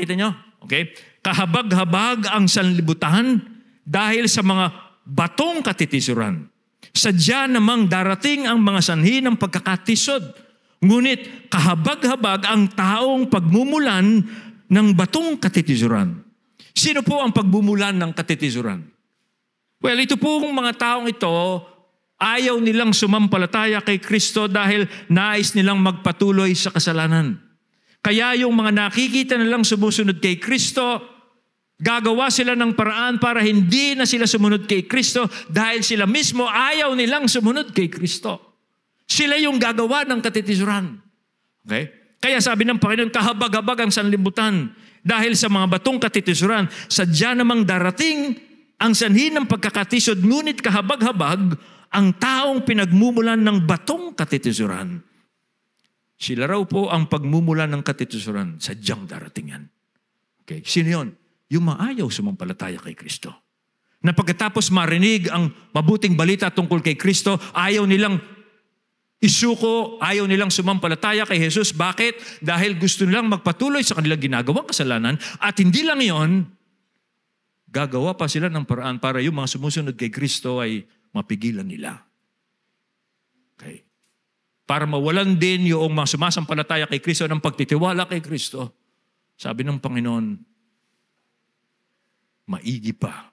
Okay? Kahabag-habag ang sanlibutan dahil sa mga batong katitisuran. Sadya namang darating ang mga sanhi ng pagkakatisod. Ngunit kahabag-habag ang taong pagmumulan ng batong katitisuran. Sino po ang pagmumulan ng katitisuran? Well, ito pong mga taong ito, ayaw nilang sumampalataya kay Kristo dahil nais nilang magpatuloy sa kasalanan. Kaya yung mga nakikita nilang sumusunod kay Kristo, gagawa sila ng paraan para hindi na sila sumunod kay Kristo dahil sila mismo ayaw nilang sumunod kay Kristo. Sila yung gagawa ng katitisuran. Okay? Kaya sabi ng Panginoon, kahabag-habag ang sanlibutan dahil sa mga batong katitisuran. Sadya namang darating ang sanhi ng pagkakatisod, ngunit kahabag-habag ang taong pinagmumulan ng batong katitisuran. Sila raw po ang pagmumulan ng katitisuran. Sadyang darating yan. Okay? Sino yun? Yung maayaw sumampalataya kay Kristo. Na pagkatapos marinig ang mabuting balita tungkol kay Kristo, ayaw nilang isuko, ayaw nilang sumampalataya kay Jesus. Bakit? Dahil gusto nilang magpatuloy sa kanilang ginagawang kasalanan at hindi lang yon, gagawa pa sila ng paraan para yung mga sumusunod kay Kristo ay mapigilan nila. Okay. Para mawalan din yung mga sumasampalataya kay Kristo ng pagtitiwala kay Kristo. Sabi ng Panginoon, maigi pa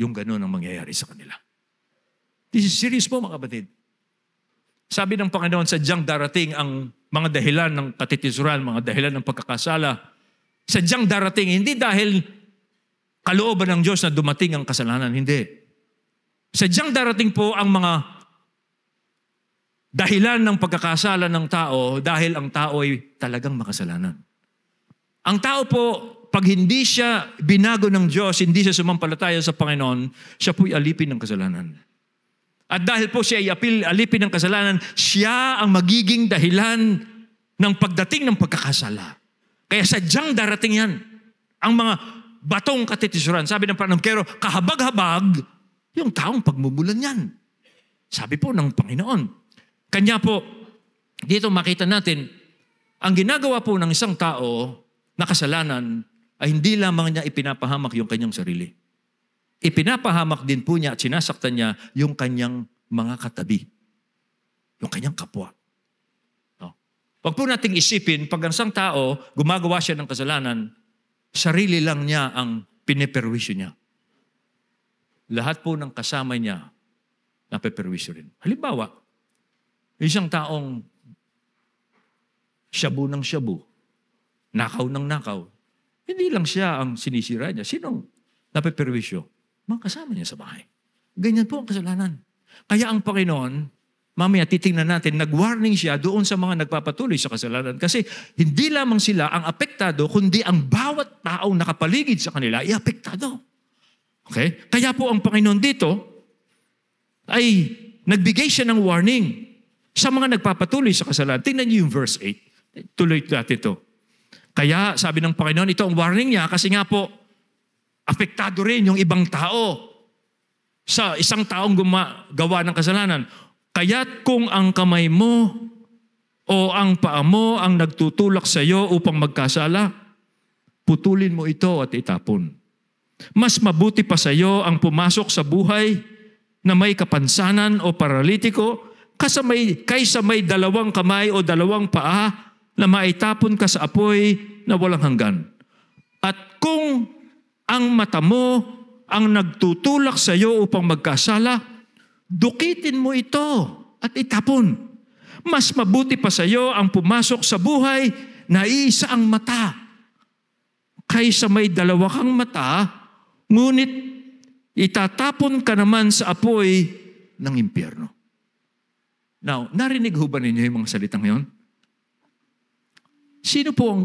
yung gano'n ang mangyayari sa kanila. This is serious po, mga kapatid. Sabi ng Panginoon, sadyang darating ang mga dahilan ng katitisuran, mga dahilan ng pagkakasala. Sadyang darating, hindi dahil kalooban ng Diyos na dumating ang kasalanan, hindi. Sadyang darating po ang mga dahilan ng pagkakasala ng tao dahil ang tao ay talagang makasalanan. Ang tao po, pag hindi siya binago ng Diyos, hindi siya sumampalataya sa Panginoon, siya po'y alipin ng kasalanan. At dahil po siya ay alipin ng kasalanan, siya ang magiging dahilan ng pagdating ng pagkakasala. Kaya sadyang darating yan. Ang mga batong katitisuran. Sabi ng Panginoon, pero kahabag-habag, yung taong pagmumulan yan. Sabi po ng Panginoon. Kanya po, dito makita natin, ang ginagawa po ng isang tao na kasalanan ay hindi lamang niya ipinapahamak yung kanyang sarili. Ipinapahamak din po niya at sinasaktan niya yung kanyang mga katabi. Yung kanyang kapwa. No? Huwag po nating isipin, pag ang isang tao, gumagawa siya ng kasalanan, sarili lang niya ang piniperwisyo niya. Lahat po ng kasama niya, napeperwisyo rin. Halimbawa, isang taong shabu ng shabu, nakaw ng nakaw, hindi lang siya ang sinisira niya. Sinong napeperwisyo? Mga kasama niya sa bahay. Ganyan po ang kasalanan. Kaya ang Panginoon, mamaya titingnan natin, nag-warning siya doon sa mga nagpapatuloy sa kasalanan. Kasi hindi lamang sila ang apektado, kundi ang bawat taong nakapaligid sa kanila ay apektado. Okay? Kaya po ang Panginoon dito ay nagbigay siya ng warning sa mga nagpapatuloy sa kasalanan. Tingnan niyo yung verse 8. Tuloy natin ito. Kaya sabi ng Panginoon, ito ang warning niya kasi nga po, apektado rin yung ibang tao sa isang taong gumagawa ng kasalanan. Kaya't kung ang kamay mo o ang paa mo ang nagtutulak sa iyo upang magkasala, putulin mo ito at itapon. Mas mabuti pa sa iyo ang pumasok sa buhay na may kapansanan o paralitiko kaysa may dalawang kamay o dalawang paa na maitapon ka sa apoy na walang hanggan. At kung ang mata mo ang nagtutulak sa iyo upang magkasala, dukitin mo ito at itapon. Mas mabuti pa sa iyo ang pumasok sa buhay na iisa ang mata kaysa may dalawa kang mata, ngunit itatapon ka naman sa apoy ng impyerno. Now, narinig ho ba ninyo yung mga salitang yon? Sino po ang,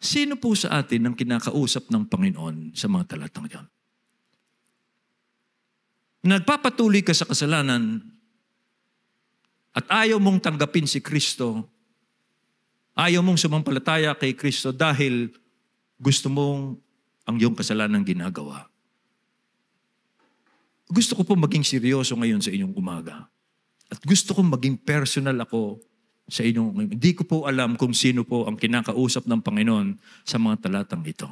sino po sa atin ang kinakausap ng Panginoon sa mga talatang yon? Nagpapatuloy ka sa kasalanan at ayaw mong tanggapin si Kristo, ayaw mong sumampalataya kay Kristo dahil gusto mong ang iyong kasalanan ginagawa. Gusto ko po maging seryoso ngayon sa inyong umaga. At gusto ko maging personal ako sa inyong. Hindi ko po alam kung sino po ang kinakausap ng Panginoon sa mga talatang ito.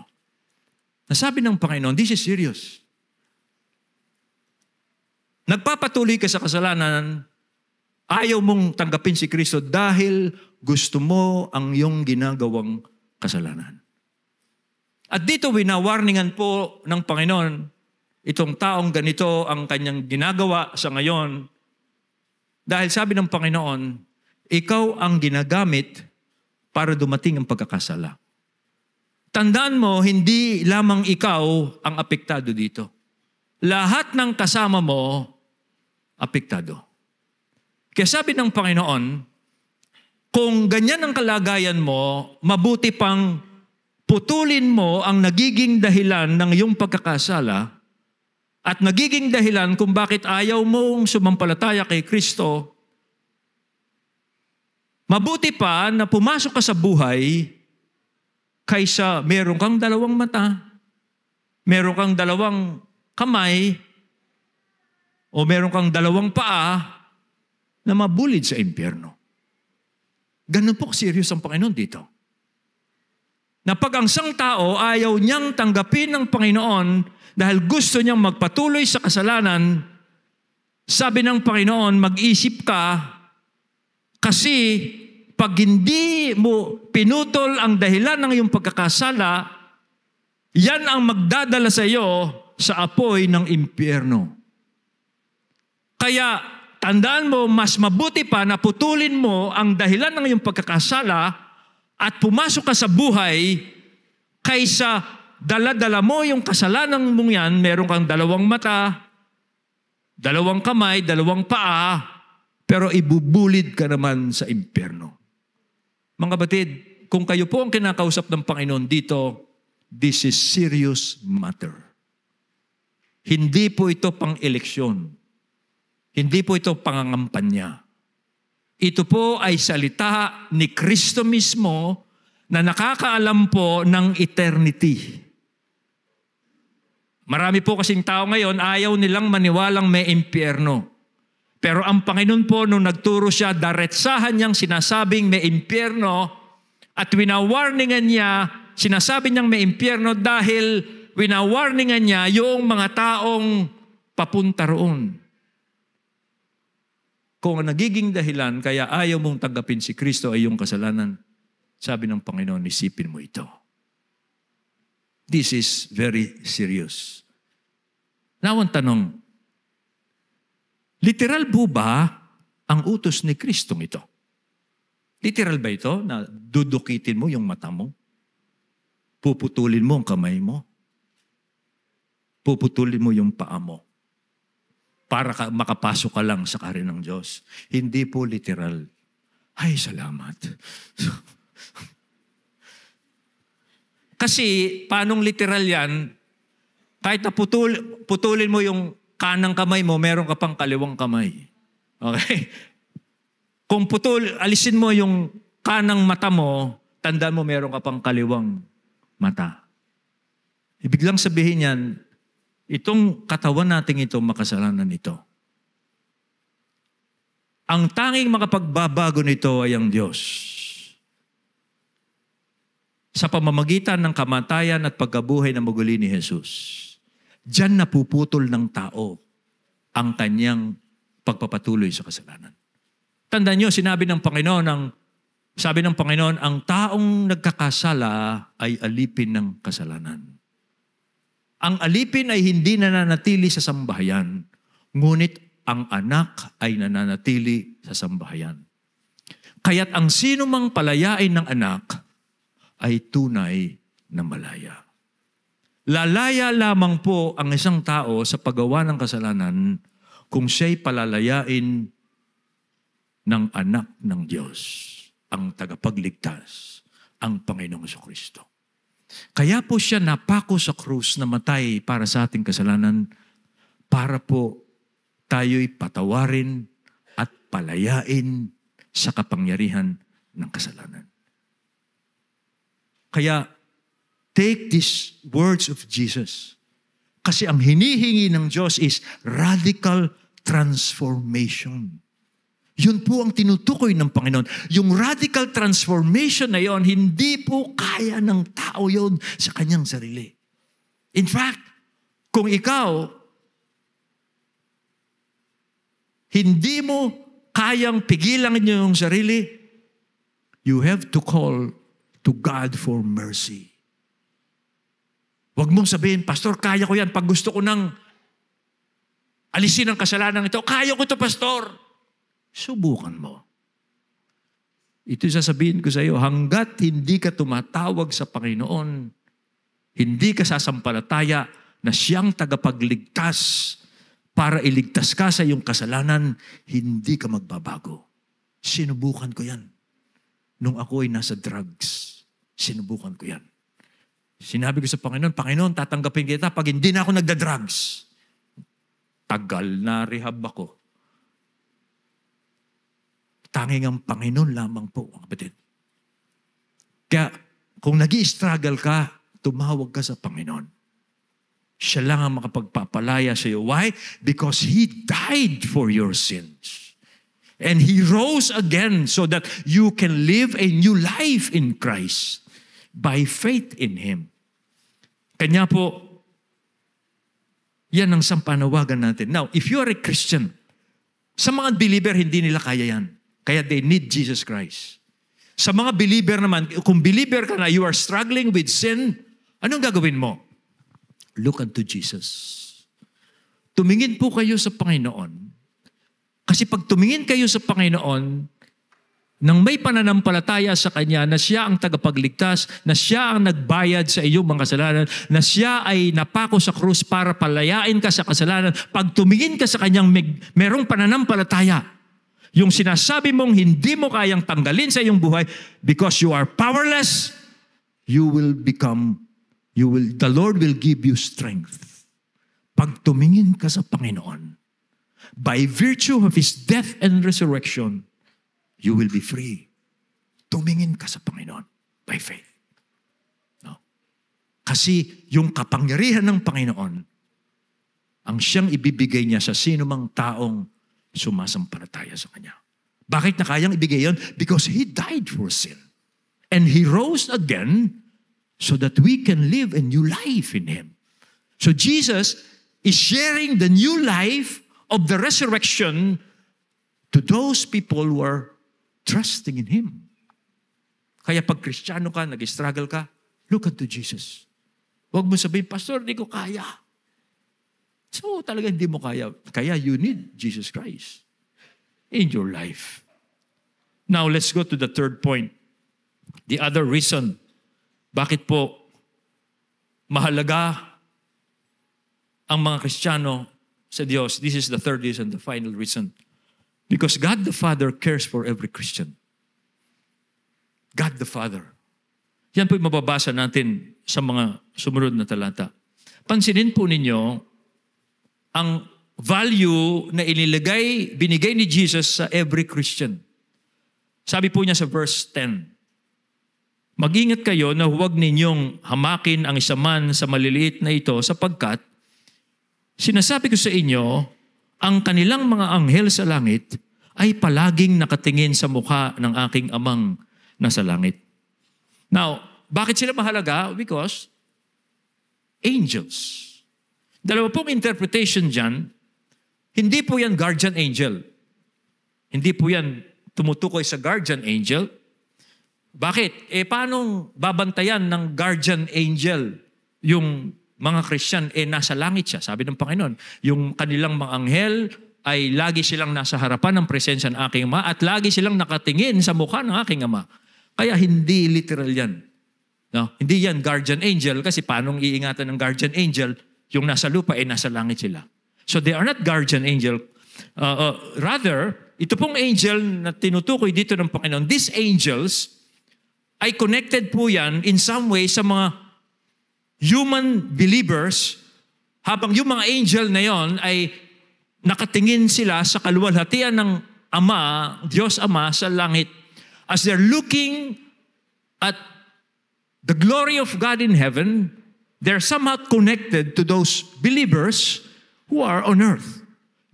Nasabi ng Panginoon, this is serious. Nagpapatuloy ka sa kasalanan, ayaw mong tanggapin si Kristo dahil gusto mo ang iyong ginagawang kasalanan. At dito winawarningan po ng Panginoon, itong taong ganito ang kanyang ginagawa sa ngayon, dahil sabi ng Panginoon, ikaw ang ginagamit para dumating ang pagkakasala. Tandaan mo, hindi lamang ikaw ang apektado dito. Lahat ng kasama mo, apektado. Kaya sabi ng Panginoon, kung ganyan ang kalagayan mo, mabuti pang putulin mo ang nagiging dahilan ng iyong pagkakasala at nagiging dahilan kung bakit ayaw mong sumampalataya kay Kristo. Mabuti pa na pumasok ka sa buhay kaysa meron kang dalawang mata, meron kang dalawang kamay, o meron kang dalawang paa na mabulid sa impyerno. Ganun po serious ang Panginoon dito. Na pag ang isang tao ayaw niyang tanggapin ng Panginoon dahil gusto niyang magpatuloy sa kasalanan, sabi ng Panginoon, mag-isip ka kasi pag hindi mo pinutol ang dahilan ng iyong pagkakasala, yan ang magdadala sa iyo sa apoy ng impyerno. Kaya tandaan mo, mas mabuti pa na putulin mo ang dahilan ng iyong pagkakasala at pumasok ka sa buhay kaysa dala-dala mo yung kasalanan mong yan, meron kang dalawang mata, dalawang kamay, dalawang paa, pero ibubulid ka naman sa impyerno. Mga batid, kung kayo po ang kinakausap ng Panginoon dito, this is serious matter. Hindi po ito pang eleksyon. Hindi po ito pangangampanya. Ito po ay salita ni Kristo mismo na nakakaalam po ng eternity. Marami po kasing tao ngayon, ayaw nilang maniwalang may impyerno. Pero ang Panginoon po, nung nagturo siya, daretsahan niyang sinasabing may impyerno at winawarningan niya, sinasabi niyang may impyerno dahil winawarningan niya yung mga taong papunta roon. Kung ang nagiging dahilan kaya ayaw mong tanggapin si Kristo ay yung kasalanan, sabi ng Panginoon, isipin mo ito. This is very serious. Now, ang tanong, literal po ba ang utos ni Kristong ito? Literal ba ito na dudukitin mo yung mata mo? Puputulin mo ang kamay mo? Puputulin mo yung paa mo? Para makapasok ka lang sa kaharian ng Diyos. Hindi po literal. Ay, salamat. Kasi, paanong literal yan? Kahit na putulin mo yung kanang kamay mo, meron ka pang kaliwang kamay. Okay? Kung alisin mo yung kanang mata mo, tandaan mo meron ka pang kaliwang mata. Ibig lang sabihin yan, itong katawan nating ito, makasalanan ito. Ang tanging makapagbabago nito ay ang Diyos. Sa pamamagitan ng kamatayan at pagkabuhay na muli ni Jesus. Diyan napuputol ng tao ang kanyang pagpapatuloy sa kasalanan. Tandaan nyo, sabi ng Panginoon, ang taong nagkakasala ay alipin ng kasalanan. Ang alipin ay hindi nananatili sa sambahayan, ngunit ang anak ay nananatili sa sambahayan. Kaya't ang sino mang palayain ng anak ay tunay na malaya. Lalaya lamang po ang isang tao sa paggawa ng kasalanan kung siya'y palalayain ng anak ng Diyos, ang tagapagligtas, ang Panginoong Jesucristo. Kaya po siya napako sa krus na matay para sa ating kasalanan para po tayo'y patawarin at palayain sa kapangyarihan ng kasalanan. Kaya, take these words of Jesus. Kasi ang hinihingi ng Diyos is radical transformation. Yun po ang tinutukoy ng Panginoon. Yung radical transformation na yon, hindi po kaya ng tao yon sa kanyang sarili. In fact, kung ikaw, hindi mo kayang pigilan yung sarili, you have to call to God for mercy. Huwag mong sabihin, Pastor, kaya ko yan. Pag gusto ko nang alisin ang kasalanan ito, kaya ko ito, Pastor. Subukan mo. Ito sasabihin ko sa iyo, hanggat hindi ka tumatawag sa Panginoon, hindi ka sasampalataya na siyang tagapagligtas para iligtas ka sa iyong kasalanan, hindi ka magbabago. Sinubukan ko yan. Nung ako ay nasa drugs, sinubukan ko yan. Sinabi ko sa Panginoon, Panginoon, tatanggapin kita pag hindi na ako nagda-drugs. Tagal na rehab ako. Tanging ang Panginoon lamang po, mga kapatid. Kaya, kung nag-i-struggle ka, tumawag ka sa Panginoon. Siya lang ang makapagpapalaya sa iyo. Why? Because He died for your sins. And He rose again so that you can live a new life in Christ by faith in Him. Kanya po, yan ang sampanawagan natin. Now, if you are a Christian, sa mga believer, hindi nila kaya yan. Kaya they need Jesus Christ. Sa mga believer naman, kung believer ka na, you are struggling with sin, anong gagawin mo? Look unto Jesus. Tumingin po kayo sa Panginoon. Kasi pag tumingin kayo sa Panginoon, nang may pananampalataya sa Kanya na siya ang tagapagligtas, na siya ang nagbayad sa iyong mga kasalanan, na siya ay napako sa krus para palayain ka sa kasalanan, pag tumingin ka sa Kanyang merong pananampalataya, yung sinasabi mong hindi mo kayang tanggalin sa iyong buhay because you are powerless, the Lord will give you strength. Pag tumingin ka sa Panginoon, by virtue of His death and resurrection, you will be free. Tumingin ka sa Panginoon by faith. No? Kasi yung kapangyarihan ng Panginoon, ang siyang ibibigay niya sa sino mang taong sumasampalataya sa Kanya. Bakit na kayang ibigay yun? Because He died for sin. And He rose again so that we can live a new life in Him. So Jesus is sharing the new life of the resurrection to those people who are trusting in Him. Kaya pag Kristiyano ka, nag-struggle ka, look unto Jesus. Huwag mo sabihin, Pastor, hindi ko kaya. So talaga hindi mo kaya. Kaya you need Jesus Christ in your life. Now let's go to the third point. The other reason, bakit po mahalaga ang mga Kristiyano sa Diyos. This is the third reason, the final reason. Because God the Father cares for every Christian. God the Father. Yan po yung mababasa natin sa mga sumunod na talata. Pansinin po ninyo ang value na binigay ni Jesus sa every Christian. Sabi po niya sa verse 10, mag-ingat kayo na huwag ninyong hamakin ang isa man sa maliliit na ito sapagkat sinasabi ko sa inyo, ang kanilang mga anghel sa langit ay palaging nakatingin sa mukha ng aking amang nasa langit. Now, bakit sila mahalaga? Because angels. Dalawa pong interpretation dyan, hindi po yan guardian angel. Hindi po yan tumutukoy sa guardian angel. Bakit? Paano babantayan ng guardian angel yung mga Christian, nasa langit siya. Sabi ng Panginoon, yung kanilang mga anghel ay lagi silang nasa harapan ng presensya ng aking Ama at lagi silang nakatingin sa mukha ng aking Ama. Kaya hindi literal yan. No? Hindi yan guardian angel kasi paanong iingatan ng guardian angel yung nasa lupa nasa langit sila. So they are not guardian angel. Rather, ito pong angel na tinutukoy dito ng Panginoon, these angels ay connected po yan in some way sa mga human believers, habang yung mga angel na yon ay nakatingin sila sa kaluwalhatian ng Ama, Diyos Ama sa langit. As they're looking at the glory of God in heaven, they're somehow connected to those believers who are on earth.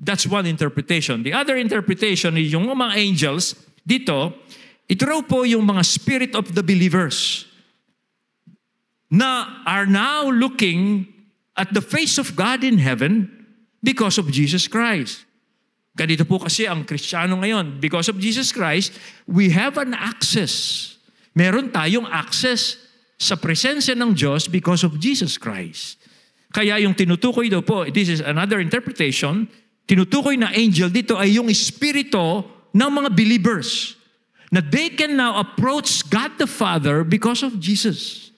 That's one interpretation. The other interpretation is yung mga angels dito, ito raw po yung mga spirit of the believers na are now looking at the face of God in heaven because of Jesus Christ. Ganito po kasi ang Kristiyano ngayon. Because of Jesus Christ, we have an access. Meron tayong access sa presensya ng Diyos because of Jesus Christ. Kaya yung tinutukoy daw po, this is another interpretation, tinutukoy na angel dito ay yung espiritu ng mga believers na they can now approach God the Father because of Jesus.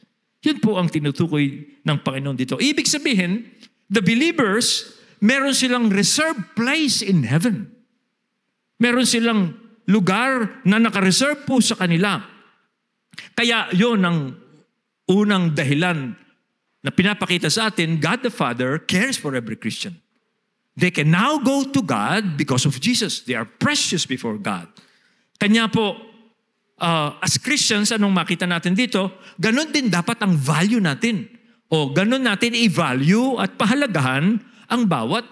Yun po ang tinutukoy ng Panginoon dito. Ibig sabihin, the believers, meron silang reserved place in heaven. Meron silang lugar na nakareserve po sa kanila. Kaya yun ang unang dahilan na pinapakita sa atin, God the Father cares for every Christian. They can now go to God because of Jesus. They are precious before God. Kanya po, as Christians, anong makita natin dito? Ganon din dapat ang value natin. O ganon natin i-value at pahalagahan ang bawat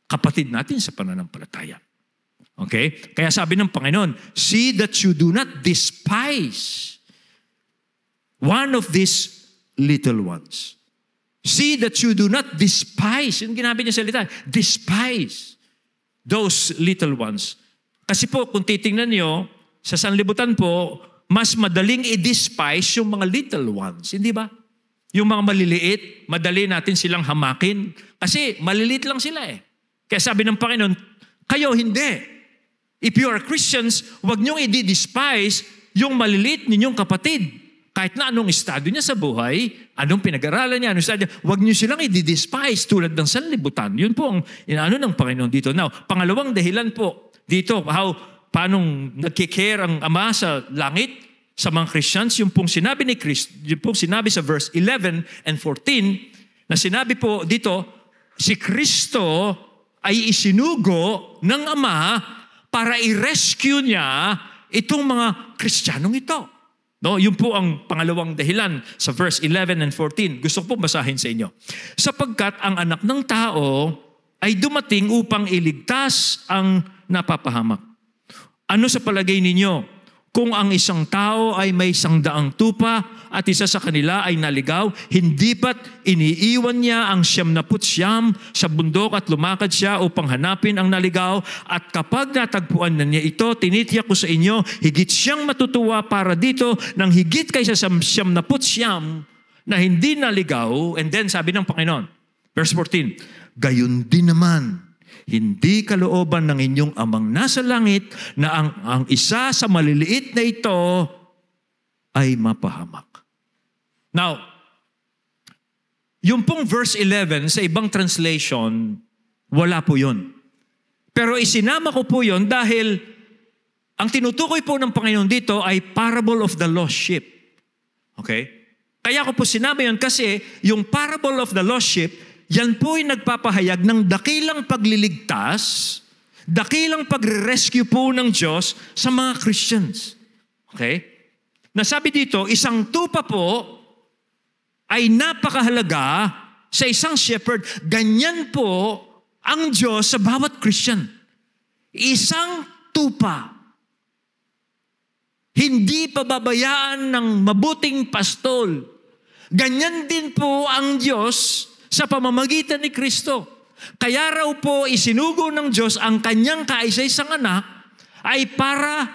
kapatid natin sa pananampalataya. Okay? Kaya sabi ng Panginoon, see that you do not despise one of these little ones. See that you do not despise. Yung ginabi niya salita, despise those little ones. Kasi po, kung titingnan niyo, sa sanlibutan po, mas madaling i-despise yung mga little ones. Hindi ba? Yung mga maliliit, madali natin silang hamakin. Kasi maliliit lang sila eh. Kaya sabi ng Panginoon, kayo hindi. If you are Christians, huwag niyong i-despise yung maliliit ninyong kapatid. Kahit na anong estado niya sa buhay, anong pinag-aralan niya, anong estado niya, huwag niyo silang i-despise tulad ng sanlibutan. Yun po ang inaano ng Panginoon dito. Now, pangalawang dahilan po dito, paanong nagkikare ang Ama sa langit sa mga Christians, yung pong sinabi ni Christ, yung pong sinabi sa verse 11 and 14, na sinabi po dito, si Kristo ay isinugo ng Ama para i-rescue niya itong mga Kristiyanong ito. No, yun po ang pangalawang dahilan sa verse 11 and 14. Gusto ko po basahin sa inyo. Sapagkat ang anak ng tao ay dumating upang iligtas ang napapahamak. Ano sa palagay ninyo? Kung ang isang tao ay may 100 tupa at isa sa kanila ay naligaw, hindi ba't iniiwan niya ang 99 sa bundok at lumakad siya upang hanapin ang naligaw? At kapag natagpuan na niya ito, tinitiyak ko sa inyo, higit siyang matutuwa para dito ng higit kaysa sa 99 na hindi naligaw. And then sabi ng Panginoon, verse 14, gayon din naman, hindi kalooban ng inyong amang nasa langit na ang isa sa maliliit na ito ay mapahamak. Now, yung pong verse 11 sa ibang translation, wala po yun. Pero isinama ko po yun dahil ang tinutukoy po ng Panginoon dito ay parable of the lost sheep. Okay? Kaya ko po sinama yun kasi yung parable of the lost sheep, yan po ay nagpapahayag ng dakilang pagliligtas, dakilang pagre-rescue po ng Diyos sa mga Christians. Okay? Nasabi dito, isang tupa po ay napakahalaga sa isang shepherd. Ganyan po ang Diyos sa bawat Christian. Isang tupa. Hindi pababayaan ng mabuting pastol. Ganyan din po ang Diyos sa pamamagitan ni Kristo. Kaya raw po isinugo ng Diyos ang kanyang kaisa-isang anak ay para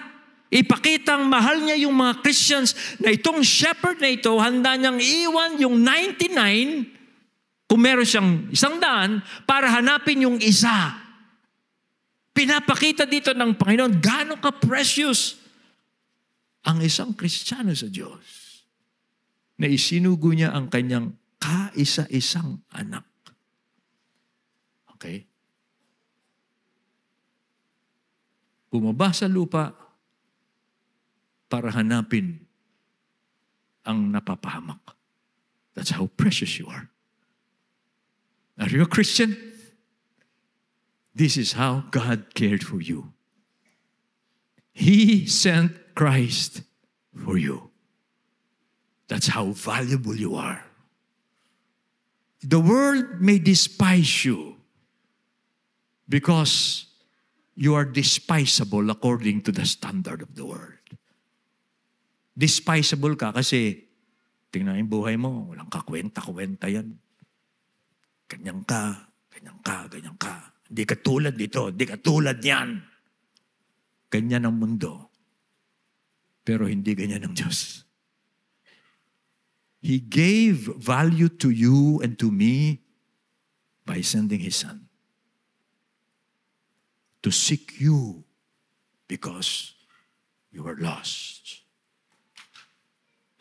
ipakitang mahal niya yung mga Christians na itong shepherd na ito, handa niyang iwan yung 99, kung meron siyang 100, para hanapin yung isa. Pinapakita dito ng Panginoon, gaano ka-precious ang isang Kristiyano sa Diyos. na isinugo niya ang kanyang kaisa-isang anak. Okay? Bumaba sa lupa para hanapin ang napapahamak. That's how precious you are. Are you a Christian? This is how God cared for you. He sent Christ for you. That's how valuable you are. The world may despise you because you are despisable according to the standard of the world. Despisable ka kasi tingnan yung buhay mo, walang kakwenta-kwenta yan. Ganyan ka, ganyan ka, ganyan ka. Hindi ka tulad dito, hindi ka tulad yan. Ganyan ang mundo. Pero hindi ganyan ang Diyos. He gave value to you and to me by sending His Son to seek you because you were lost.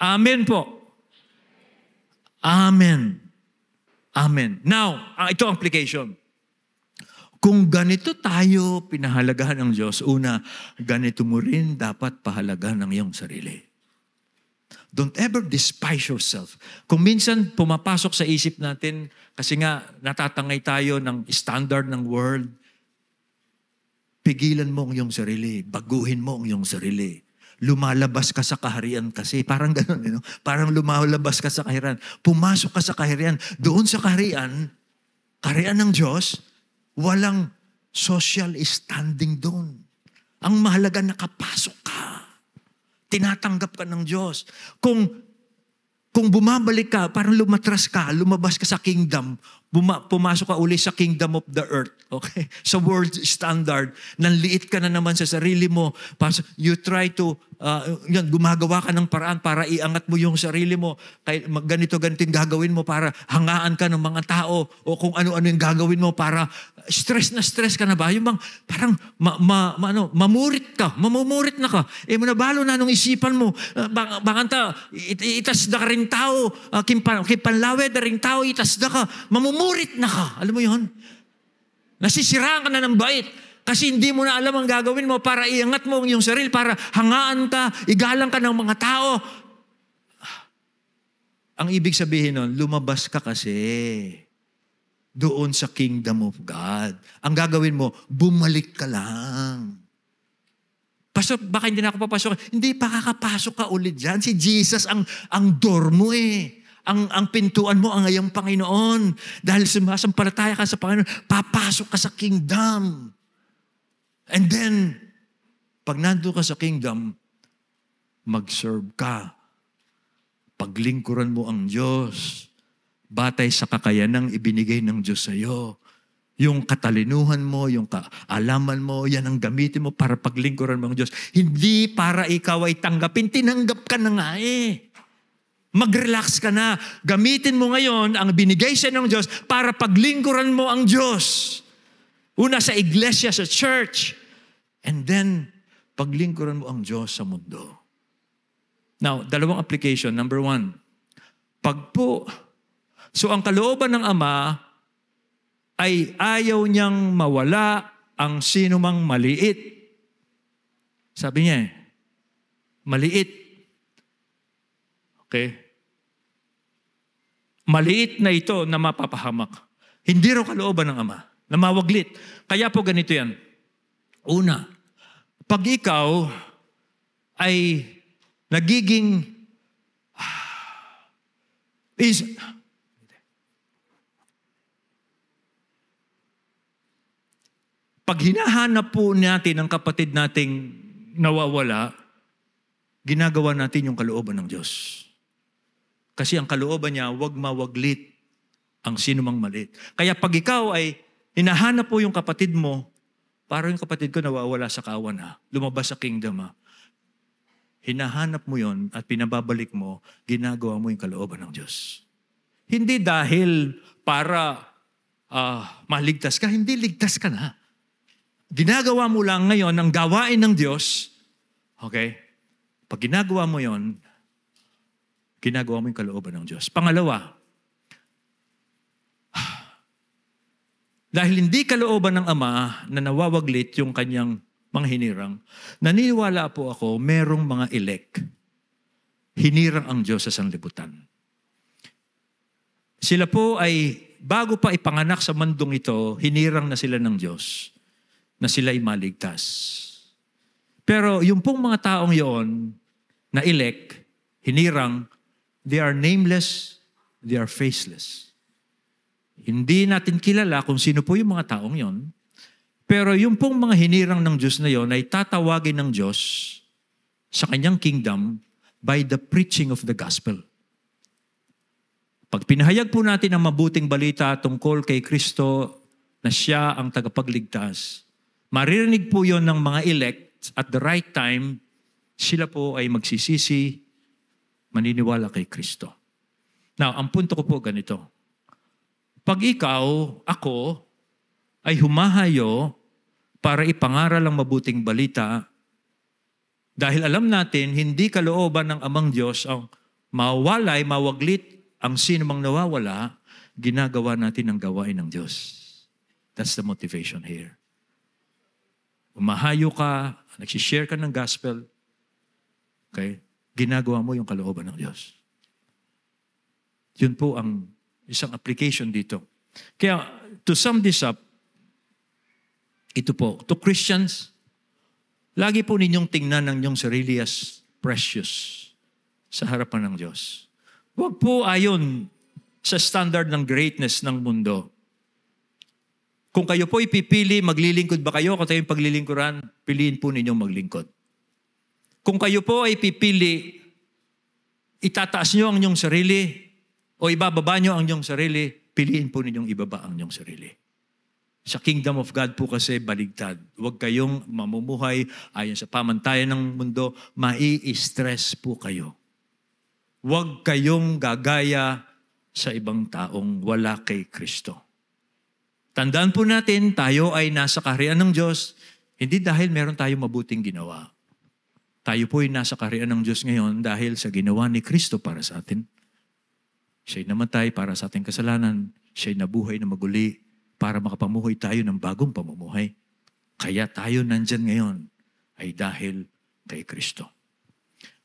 Amen po. Amen. Amen. Now, ito ang application. Kung ganito tayo pinahalagahan ng Diyos, una, ganito mo rin dapat pahalagahan ng iyong sarili. Don't ever despise yourself. Kung minsan pumapasok sa isip natin, kasi nga natatangay tayo ng standard ng world, pigilan mo ang iyong sarili, baguhin mo ang iyong sarili. Lumalabas ka sa kaharian kasi. Parang gano'n, you know? Parang lumalabas ka sa kaharian. Pumasok ka sa kaharian. Doon sa kaharian ng Diyos, walang social standing doon. Ang mahalaga, nakapasok ka. Tinatanggap ka ng Diyos. Kung bumabalik ka, parang lumatras ka, lumabas ka sa kingdom, pumasok ka uli sa kingdom of the earth. Okay? Sa world standard, nanliit ka na naman sa sarili mo. You try to, gumagawa ka ng paraan para iangat mo yung sarili mo. Ganito yung gagawin mo para hangaan ka ng mga tao o kung ano-ano yung gagawin mo para stress ka na ba? Yung bang parang mamumurit na ka. Manabalo na nung isipan mo. Bakanta, itas da ka rin tao, kipanlawed da rin tao, itas da ka. Mamumurit na ka. Alam mo yun? Nasisiraan ka na ng bait. Kasi hindi mo na alam ang gagawin mo para iangat mo ang iyong sarili, para hangaan ka, igalang ka ng mga tao. Ang ibig sabihin nun, lumabas ka kasi doon sa kingdom of God. Ang gagawin mo, bumalik ka lang. Pastor, baka hindi na ako papasok. Hindi, pakakapasok ka ulit dyan. Si Jesus ang door mo eh. Ang pintuan mo ang iyong Panginoon. Dahil sumasampalataya ka sa Panginoon, papasok ka sa kingdom. And then, pag nandun ka sa kingdom, mag-serve ka. Paglingkuran mo ang Diyos. Batay sa kakayanang ibinigay ng Diyos sa iyo. Yung katalinuhan mo, yung kaalaman mo, yan ang gamitin mo para paglingkuran mo ang Diyos. Hindi para ikaw ay tanggapin. Tinanggap ka na nga eh. Mag-relax ka na. Gamitin mo ngayon ang binigay sa ng Diyos para paglingkuran mo ang Diyos. Una sa iglesia, sa church. And then, paglingkuran mo ang Diyos sa mundo. Now, dalawang application. Number 1, so ang kalooban ng Ama ay ayaw niyang mawala ang sinumang maliit. Sabi niya maliit. Okay? Maliit na ito na mapapahamak. Hindi raw kalooban ng Ama na mawaglit. Kaya po ganito yan. Una, pag ikaw ay nagiging pag hinahanap po natin ang kapatid nating nawawala, ginagawa natin yung kalooban ng Diyos. Kasi ang kalooban niya, wag mawaglit ang sinumang maliit. Kaya pag ikaw ay hinahanap po yung kapatid mo, parang yung kapatid ko nawawala sa kawan lumabas sa kingdom hinahanap mo yon at pinababalik mo, ginagawa mo yung kalooban ng Diyos. Hindi dahil para maligtas ka, hindi ligtas ka na. Ginagawa mo lang ngayon ang gawain ng Diyos, okay? Pag ginagawa mo yon, ginagawa mo yung kalooban ng Diyos. Pangalawa, dahil hindi kalooban ng Ama na nawawaglit yung kanyang mga hinirang, naniniwala po ako merong mga elect. Hinirang ang Diyos sa sanlibutan. Sila po ay, bago pa ipanganak sa mundong ito, hinirang na sila ng Diyos na sila ay maligtas. Pero yung pong mga taong yon na elect, hinirang, they are nameless, they are faceless. Hindi natin kilala kung sino po yung mga taong yon. Pero yung pong mga hinirang ng Diyos na yon ay tatawagin ng Diyos sa kanyang kingdom by the preaching of the gospel. Pag pinahayag po natin ang mabuting balita tungkol kay Kristo na siya ang tagapagligtas, maririnig po yon ng mga elect at the right time, sila po ay magsisisi, maniniwala kay Kristo. Now, ang punto ko po ganito. Pag ikaw, ako, ay humahayo para ipangaral ang mabuting balita, dahil alam natin, hindi kalooban ng Amang Diyos ang mawalay, mawaglit ang sino mang nawawala, ginagawa natin ang gawain ng Diyos. That's the motivation here. Umahayo ka, nagsishare ka ng gospel, okay? Ginagawa mo yung kalooban ng Diyos. Yun po ang isang application dito. Kaya, to sum this up, ito po, to Christians, lagi po ninyong tingnan ang inyong sarili as precious sa harapan ng Diyos. Huwag po ayon sa standard ng greatness ng mundo. Kung kayo po ipipili, maglilingkod ba kayo? Kung tayo yung paglilingkuran, piliin po ninyong maglingkod. Kung kayo po ay pipili, itataas nyo ang inyong sarili, o ibababa nyo ang inyong sarili, piliin po ninyong ibaba ang inyong sarili. Sa kingdom of God po kasi baligtad. Huwag kayong mamumuhay ayon sa pamantayan ng mundo, mai-stress po kayo. Huwag kayong gagaya sa ibang taong wala kay Kristo. Tandaan po natin, tayo ay nasa kaharian ng Diyos, hindi dahil meron tayong mabuting ginawa. Tayo po ay nasa kaharian ng Diyos ngayon dahil sa ginawa ni Kristo para sa atin. Siya'y namatay para sa ating kasalanan. Siya'y nabuhay na maguli para makapamuhay tayo ng bagong pamumuhay. Kaya tayo nandyan ngayon ay dahil kay Kristo.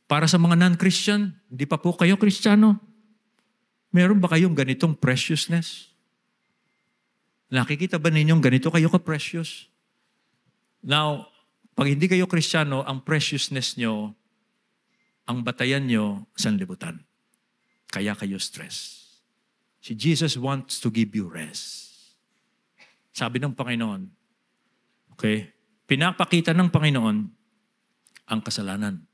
Para sa mga non-Christian, hindi pa po kayo Kristiyano. Meron ba kayong ganitong preciousness? Nakikita ba ninyong ganito kayo ka-precious? Now, pag hindi kayo Kristiyano, ang preciousness nyo, ang batayan nyo, sanlibutan. Kaya kayo stress. Si Jesus wants to give you rest. Sabi ng Panginoon, okay, pinapakita ng Panginoon ang kasalanan.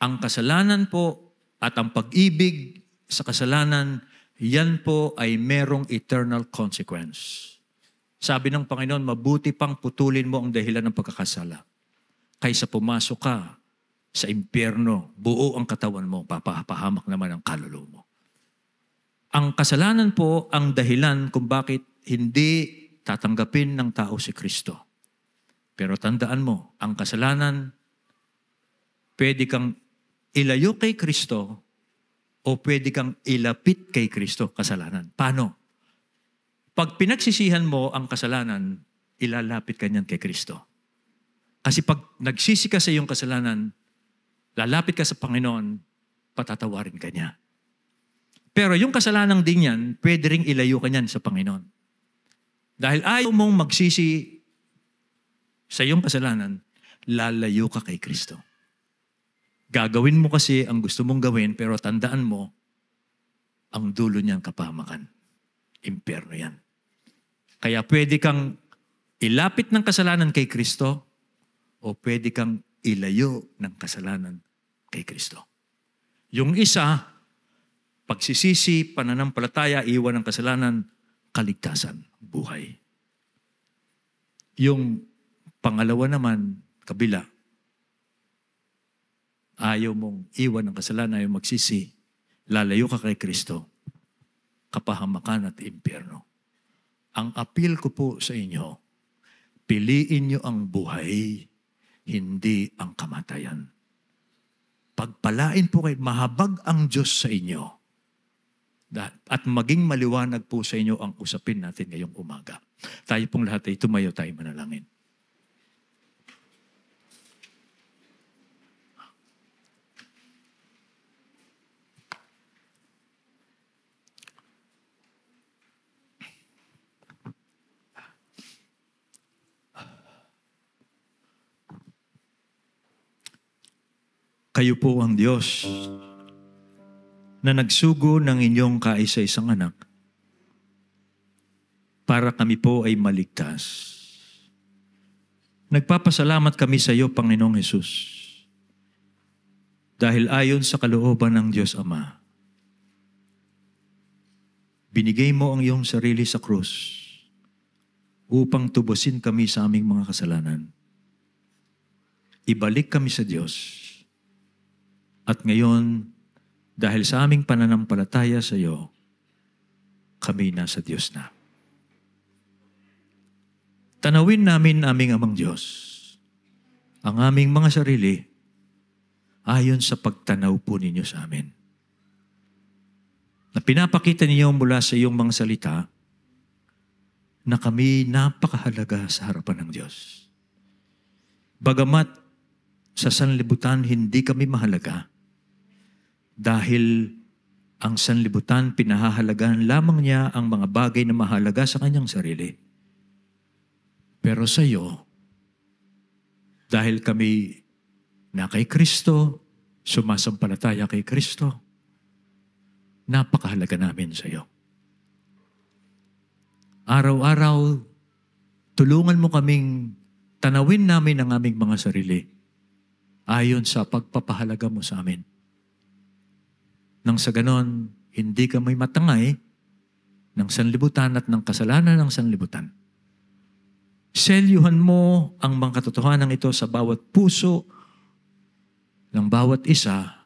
Ang kasalanan po at ang pag-ibig sa kasalanan, yan po ay merong eternal consequence. Sabi ng Panginoon, mabuti pang putulin mo ang dahilan ng pagkakasala. Kaysa pumasok ka sa impyerno, buo ang katawan mo, papahamak naman ang kaluluwa mo. Ang kasalanan po ang dahilan kung bakit hindi tatanggapin ng tao si Kristo. Pero tandaan mo, ang kasalanan, pwede kang ilayo kay Kristo o pwede kang ilapit kay Kristo, kasalanan. Paano? Pag pinagsisihan mo ang kasalanan, ilalapit ka niyan kay Kristo. Kasi pag nagsisi ka sa iyong kasalanan, lalapit ka sa Panginoon, patatawarin ka niya. Pero yung kasalanan din yan, pwede ring ilayo ka niyan sa Panginoon. Dahil ayaw mong magsisi sa iyong kasalanan, lalayo ka kay Kristo. Gagawin mo kasi ang gusto mong gawin, pero tandaan mo, ang dulo niyan kapahamakan. Impyerno yan. Kaya pwede kang ilapit ng kasalanan kay Kristo o pwede kang ilayo ng kasalanan kay Kristo. Yung isa, pagsisisi, pananampalataya, iwan ng kasalanan, kaligtasan, buhay. Yung pangalawa naman, kabila, ayaw mong iwan ng kasalanan, ayaw magsisi, lalayo ka kay Kristo, kapahamakan at impyerno. Ang appeal ko po sa inyo, piliin nyo ang buhay, hindi ang kamatayan. pagpalain po kayo, mahabag ang Diyos sa inyo. At maging maliwanag po sa inyo ang usapin natin ngayong umaga. Tayo pong lahat ay tumayo, tayo manalangin. Kayo po ang Diyos na nagsugo ng inyong kaisa-isang anak para kami po ay maligtas. Nagpapasalamat kami sa iyo, Panginoong Hesus, dahil ayon sa kalooban ng Diyos Ama, binigay mo ang iyong sarili sa krus upang tubusin kami sa aming mga kasalanan. Ibalik kami sa Diyos. At ngayon, dahil sa aming pananampalataya sa iyo, kami nasa Diyos na. Tanawin namin aming Amang Diyos, ang aming mga sarili, ayon sa pagtanaw po ninyo sa amin. Na pinapakita ninyo mula sa iyong mga salita, na kami napakahalaga sa harapan ng Diyos. Bagamat sa sanlibutan hindi kami mahalaga, dahil ang sanlibutan pinahahalagaan lamang niya ang mga bagay na mahalaga sa kanyang sarili. Pero sa iyo, dahil kami na kay Kristo, sumasampalataya kay Kristo, napakahalaga namin sa iyo. Araw-araw, tulungan mo kaming tanawin namin ang aming mga sarili ayon sa pagpapahalaga mo sa amin. Nang sa ganon, hindi kami matangay ng sanlibutan at ng kasalanan ng sanlibutan. Selyuhan mo ang mga katotohanan ito sa bawat puso ng bawat isa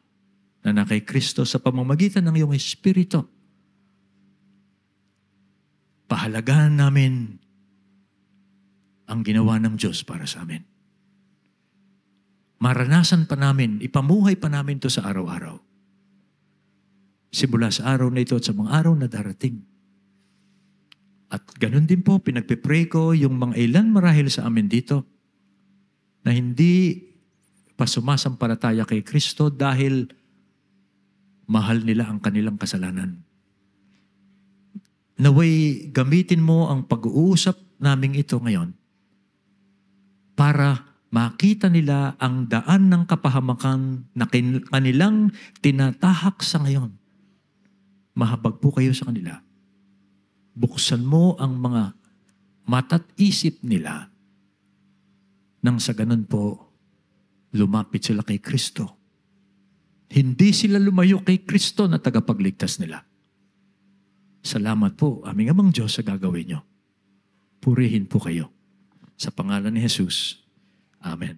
na nakay Kristo sa pamamagitan ng iyong Espiritu. Pahalagahan namin ang ginawa ng Diyos para sa amin. Maranasan pa namin, ipamuhay pa namin ito sa araw-araw. Simula sa araw na ito at sa mga araw na darating. At ganun din po, pinagpipray ko yung mga ilan marahil sa amin dito na hindi pa sumasampalataya kay Kristo dahil mahal nila ang kanilang kasalanan. Naway gamitin mo ang pag-uusap naming ito ngayon para makita nila ang daan ng kapahamakan na kanilang tinatahak sa ngayon. Mahabag po kayo sa kanila. Buksan mo ang mga mata't isip nila nang sa ganun po, lumapit sila kay Kristo. Hindi sila lumayo kay Kristo na tagapagligtas nila. Salamat po, aming Amang Diyos, sa gagawin nyo. Purihin po kayo. Sa pangalan ni Jesus. Amen.